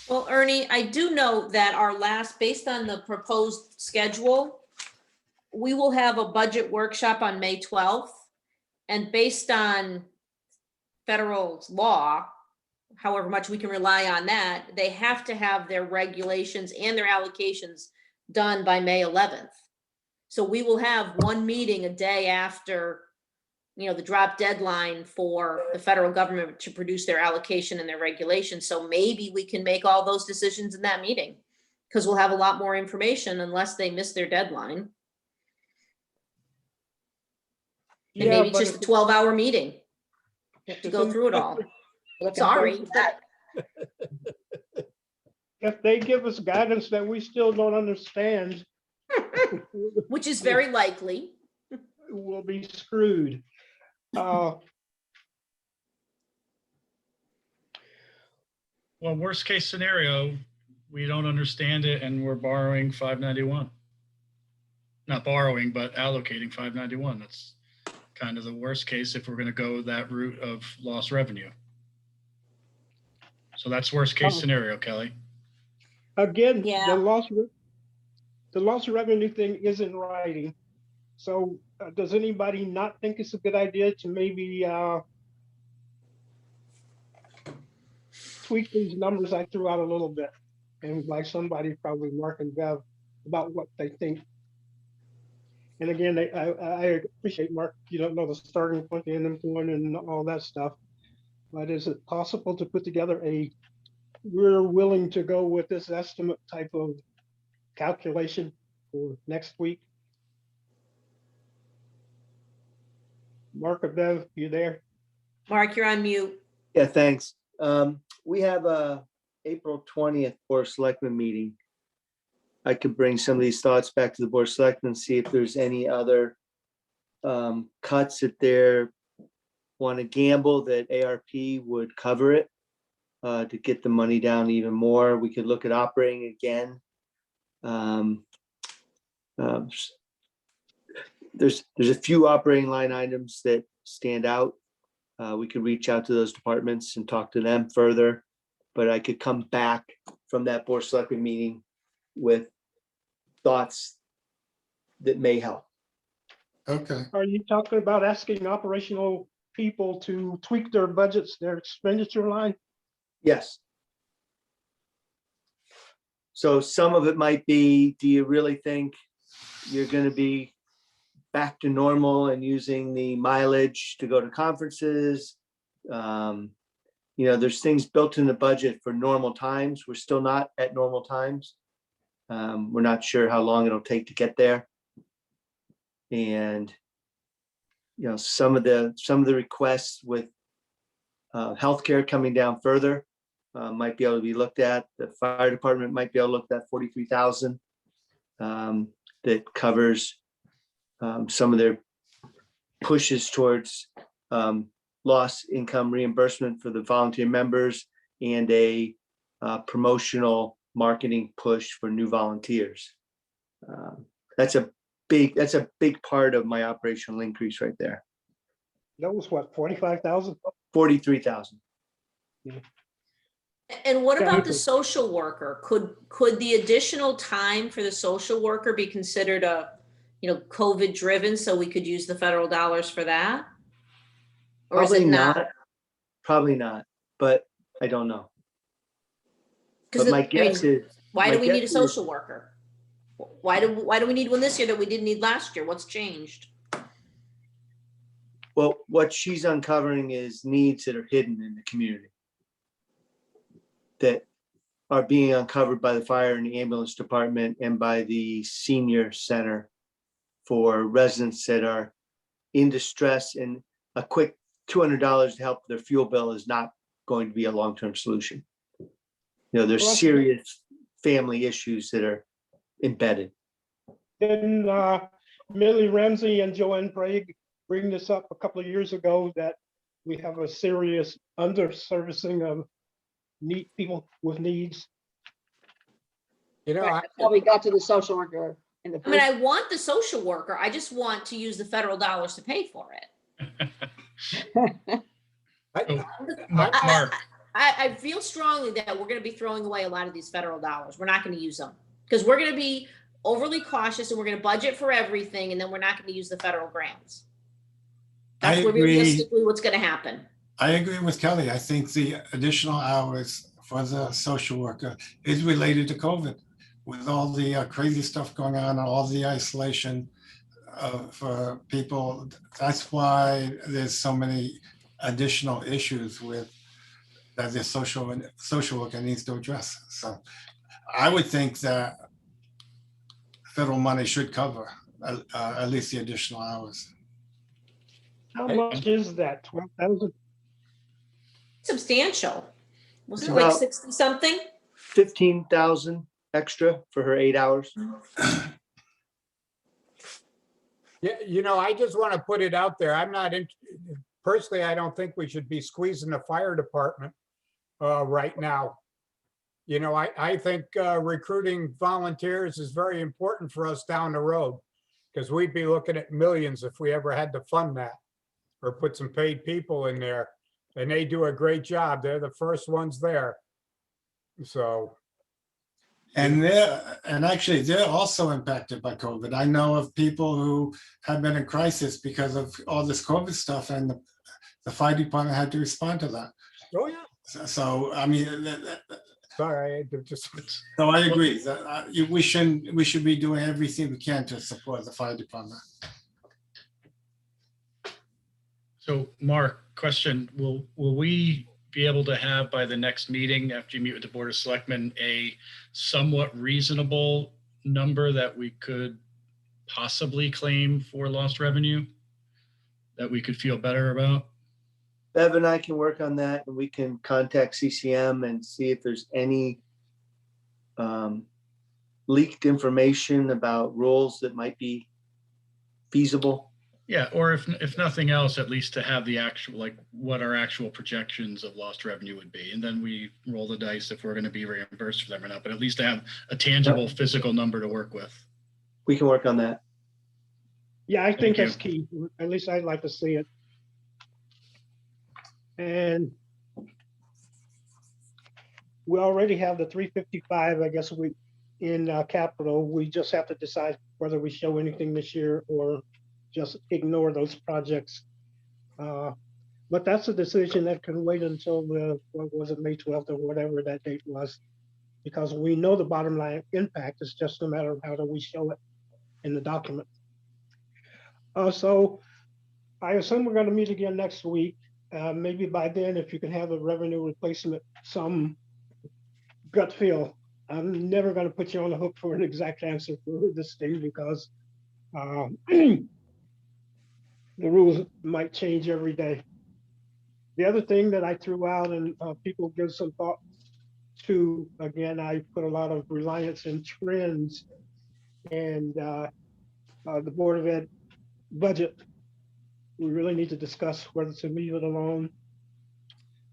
Well, Ernie, I do know that our last, based on the proposed schedule, we will have a budget workshop on May 12th. And based on federal law, however much we can rely on that, they have to have their regulations and their allocations done by May 11th. So we will have one meeting a day after, the drop deadline for the federal government to produce their allocation and their regulations. So maybe we can make all those decisions in that meeting, because we'll have a lot more information unless they miss their deadline. And Yeah, maybe it's but just a 12-hour meeting to go through it all. Sorry. If they give us guidance that we still don't understand, Which is very likely. we'll be screwed. Well, worst case scenario, we don't understand it and we're borrowing 591. Not borrowing, but allocating 591. That's kind of the worst case if we're going to go that route of lost revenue. So that's worst case scenario, Kelly. Again, Yeah. the loss of revenue thing is in writing. So does anybody not think it's a good idea to maybe tweak these numbers I threw out a little bit? And like somebody, probably Mark and Bev, about what they think. And again, I appreciate, Mark, you don't know the starting point, the ending point, and all that stuff. But is it possible to put together we're willing to go with this estimate type of calculation for next week? Mark or Bev, you there? Mark, you're on mute. Yeah, thanks. We have a April 20th Board of Selectmen meeting. I could bring some of these thoughts back to the Board of Selectmen, see if there's any other cuts that they want to gamble that ARP would cover it to get the money down even more. We could look at operating again. There's a few operating line items that stand out. We could reach out to those departments and talk to them further, but I could come back from that Board of Selectmen meeting with thoughts that may help. Okay. Are you talking about asking operational people to tweak their budgets, their expenditure line? Yes. So some of it might be, do you really think you're going to be back to normal and using the mileage to go to conferences? There's things built in the budget for normal times. We're still not at normal times. We're not sure how long it'll take to get there. And, some of the requests with healthcare coming down further might be able to be looked at. The fire department might be able to look at 43,000 that covers some of their pushes towards lost income reimbursement for the volunteer members and a promotional marketing push for new volunteers. That's a big part of my operational increase right there. That was what, 45,000? 43,000. And what Yeah, about me the too. social worker? Could the additional time for the social worker be considered COVID driven, so we could use the federal dollars for that? Or is it not? Probably not, but I don't know. But Because my guess is. why do my we need a guess is- social worker? Why do we need one this year that we didn't need last year? What's changed? Well, what she's uncovering is needs that are hidden in the community that are being uncovered by the fire and the ambulance department and by the senior center for residents that are in distress, and a quick $200 to help their fuel bill is not going to be a long-term solution. You know, there's Well, serious family issues that are embedded. Then Millie Ramsey and Joanne Bragg bring this up a couple of years ago, that we have a serious underservicing of people with needs. You know, Right, that's how we got to the social worker in the I mean, first. I want the social worker. I just want to use the federal dollars to pay for it. Oh, I- Mark, I feel strongly that we're going to be throwing away a lot of these federal dollars. We're not going to use them because we're going to be overly cautious and we're going to budget for everything, and then we're not going to use the federal grants. I That's agree. realistically what's going to happen. I agree with Kelly. I think the additional hours for the social worker is related to COVID. With all the crazy stuff going on, all the isolation for people, that's why there's so many additional issues with that the social worker needs to address. So I would think that federal money should cover at least the additional hours. How much is that? 12,000? Substantial. Wasn't it It's like about- 60 something? 15,000 extra for her 8 hours. Yeah, you know, I just want to put it out there. I'm not personally, I don't think we should be squeezing the fire department right now. You know, I think recruiting volunteers is very important for us down the road, because we'd be looking at millions if we ever had to fund that or put some paid people in there. And they do a great job. They're the first ones there. So, And actually they're also impacted by COVID. I know of people who have been in crisis because of all this COVID stuff, and the fire department had to respond to that. oh yeah, So I mean, sorry, I just, so I agree that we should be doing everything we can to support the fire department. so Mark, question, will we be able to have by the next meeting, after you meet with the Board of Selectmen, a somewhat reasonable number that we could possibly claim for lost revenue that we could feel better about? Bev and I can work on that, and we can contact CCM and see if there's any leaked information about rules that might be feasible. Yeah, or if nothing else, at least to have the actual, like what our actual projections of lost revenue would be. And then we roll the dice if we're going to be reimbursed for them or not, but at least to have a tangible physical number to work with. We can work on that. Yeah, I think Thank you. that's key. At least I'd like to see it. And we already have the 355, I guess, in capital. We just have to decide whether we show anything this year or just ignore those projects. But that's a decision that can wait until what was it, May 12th or whatever that date was, because we know the bottom line impact. Is just a matter of how do we show it in the document. So I assume we're going to meet again next week. Maybe by then, if you can have a revenue replacement, some gut feel. I'm never going to put you on the hook for an exact answer for this thing, because the rules might change every day. The other thing that I threw out and people give some thought to, again, I put a lot of reliance in trends, and the Board of Ed budget. We really need to discuss whether to leave it alone,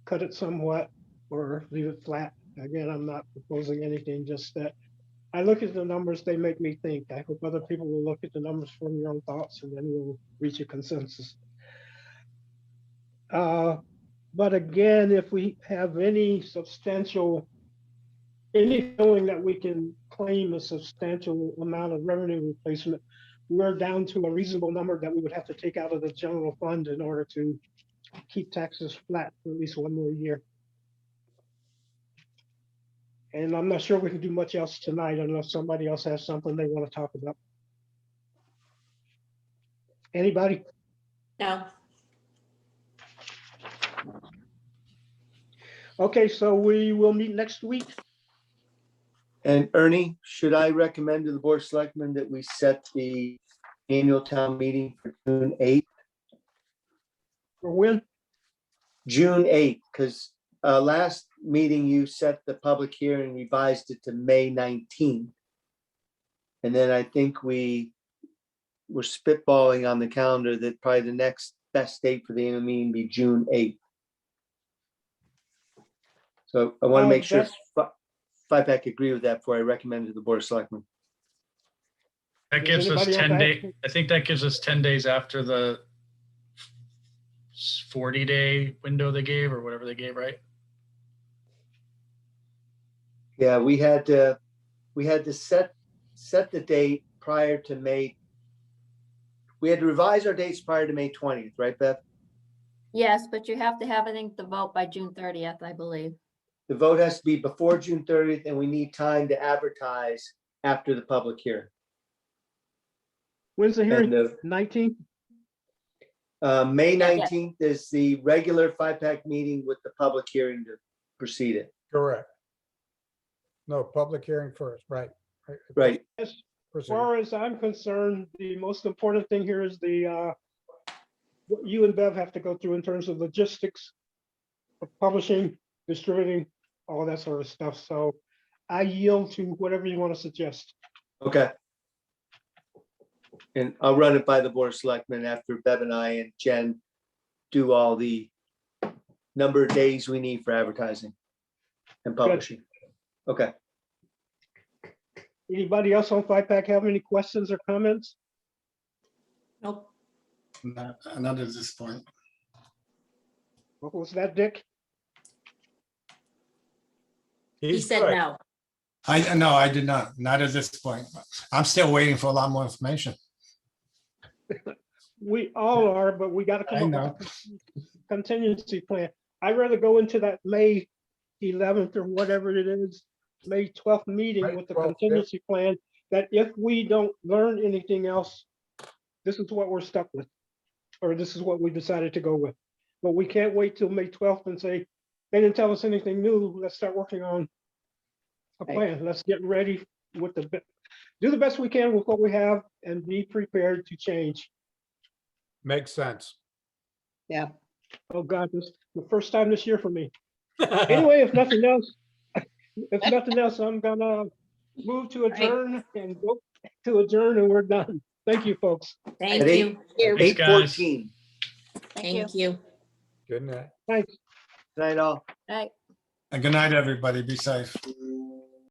cut it somewhat, or leave it flat. Again, I'm not proposing anything, just that I look at the numbers, they make me think. I hope other people will look at the numbers, form your own thoughts, and then we'll reach a consensus. But again, if we have any feeling that we can claim a substantial amount of revenue replacement, we're down to a reasonable number that we would have to take out of the general fund in order to keep taxes flat for at least one more year. And I'm not sure we can do much else tonight unless somebody else has something they want to talk about. Anybody? No. Okay, so we will meet next week. And Ernie, should I recommend to the Board of Selectmen that we set the annual town meeting for June 8th? For when? June 8th, because last meeting, you set the public hearing, revised it to May 19th. And then I think we were spitballing on the calendar that probably the next best date for the annual meeting be June 8th. So I want to make sure FiPAC agree with that before I recommend it to the Board of Selectmen. That Does gives us anybody else 10 have- day, I think that gives us 10 days after the 40-day window they gave or whatever they gave, right? Yeah, we had to set the date prior to May. We had to revise our dates prior to May 20th, right, Beth? Yes, but you have to have, I think, the vote by June 30th, I believe. The vote has to be before June 30th, and we need time to advertise after the public hearing. When's the hearing? And the 19th? May Yeah, yeah. 19th is the regular FiPAC meeting with the public hearing to proceed it. Correct. No, public hearing first, right? Right. As Proceed. far as I'm concerned, the most important thing here is what you and Bev have to go through in terms of logistics, of publishing, distributing, all that sort of stuff. So I yield to whatever you want to suggest. Okay. And I'll run it by the Board of Selectmen after Bev and I and Jen do all the number of days we need for advertising and publishing. Okay. Anybody else on FiPAC have any questions or comments? Nope. Not at this point. What was that, Dick? He He's said good. no. No, I did not at this point. I'm still waiting for a lot more information. We all are, but we got to I come know. up with a contingency plan. I'd rather go into that May 11th or whatever it is, May 12th meeting May with the 12th, yeah. contingency plan, that if we don't learn anything else, this is what we're stuck with, or this is what we decided to go with. But we can't wait till May 12th and say, they didn't tell us anything new, let's start working on a Right. plan. Let's get ready with do the best we can with what we have and be prepared to change. Makes sense. Oh God, this is the first time this year for me. Anyway, if nothing else, I'm gonna move to adjourn and go to adjourn and we're done. Thank you, folks. Thank At you. Thanks, guys. 8:14. Thank you. Good night. Thanks. Night all. Right. And good night, everybody. Be safe.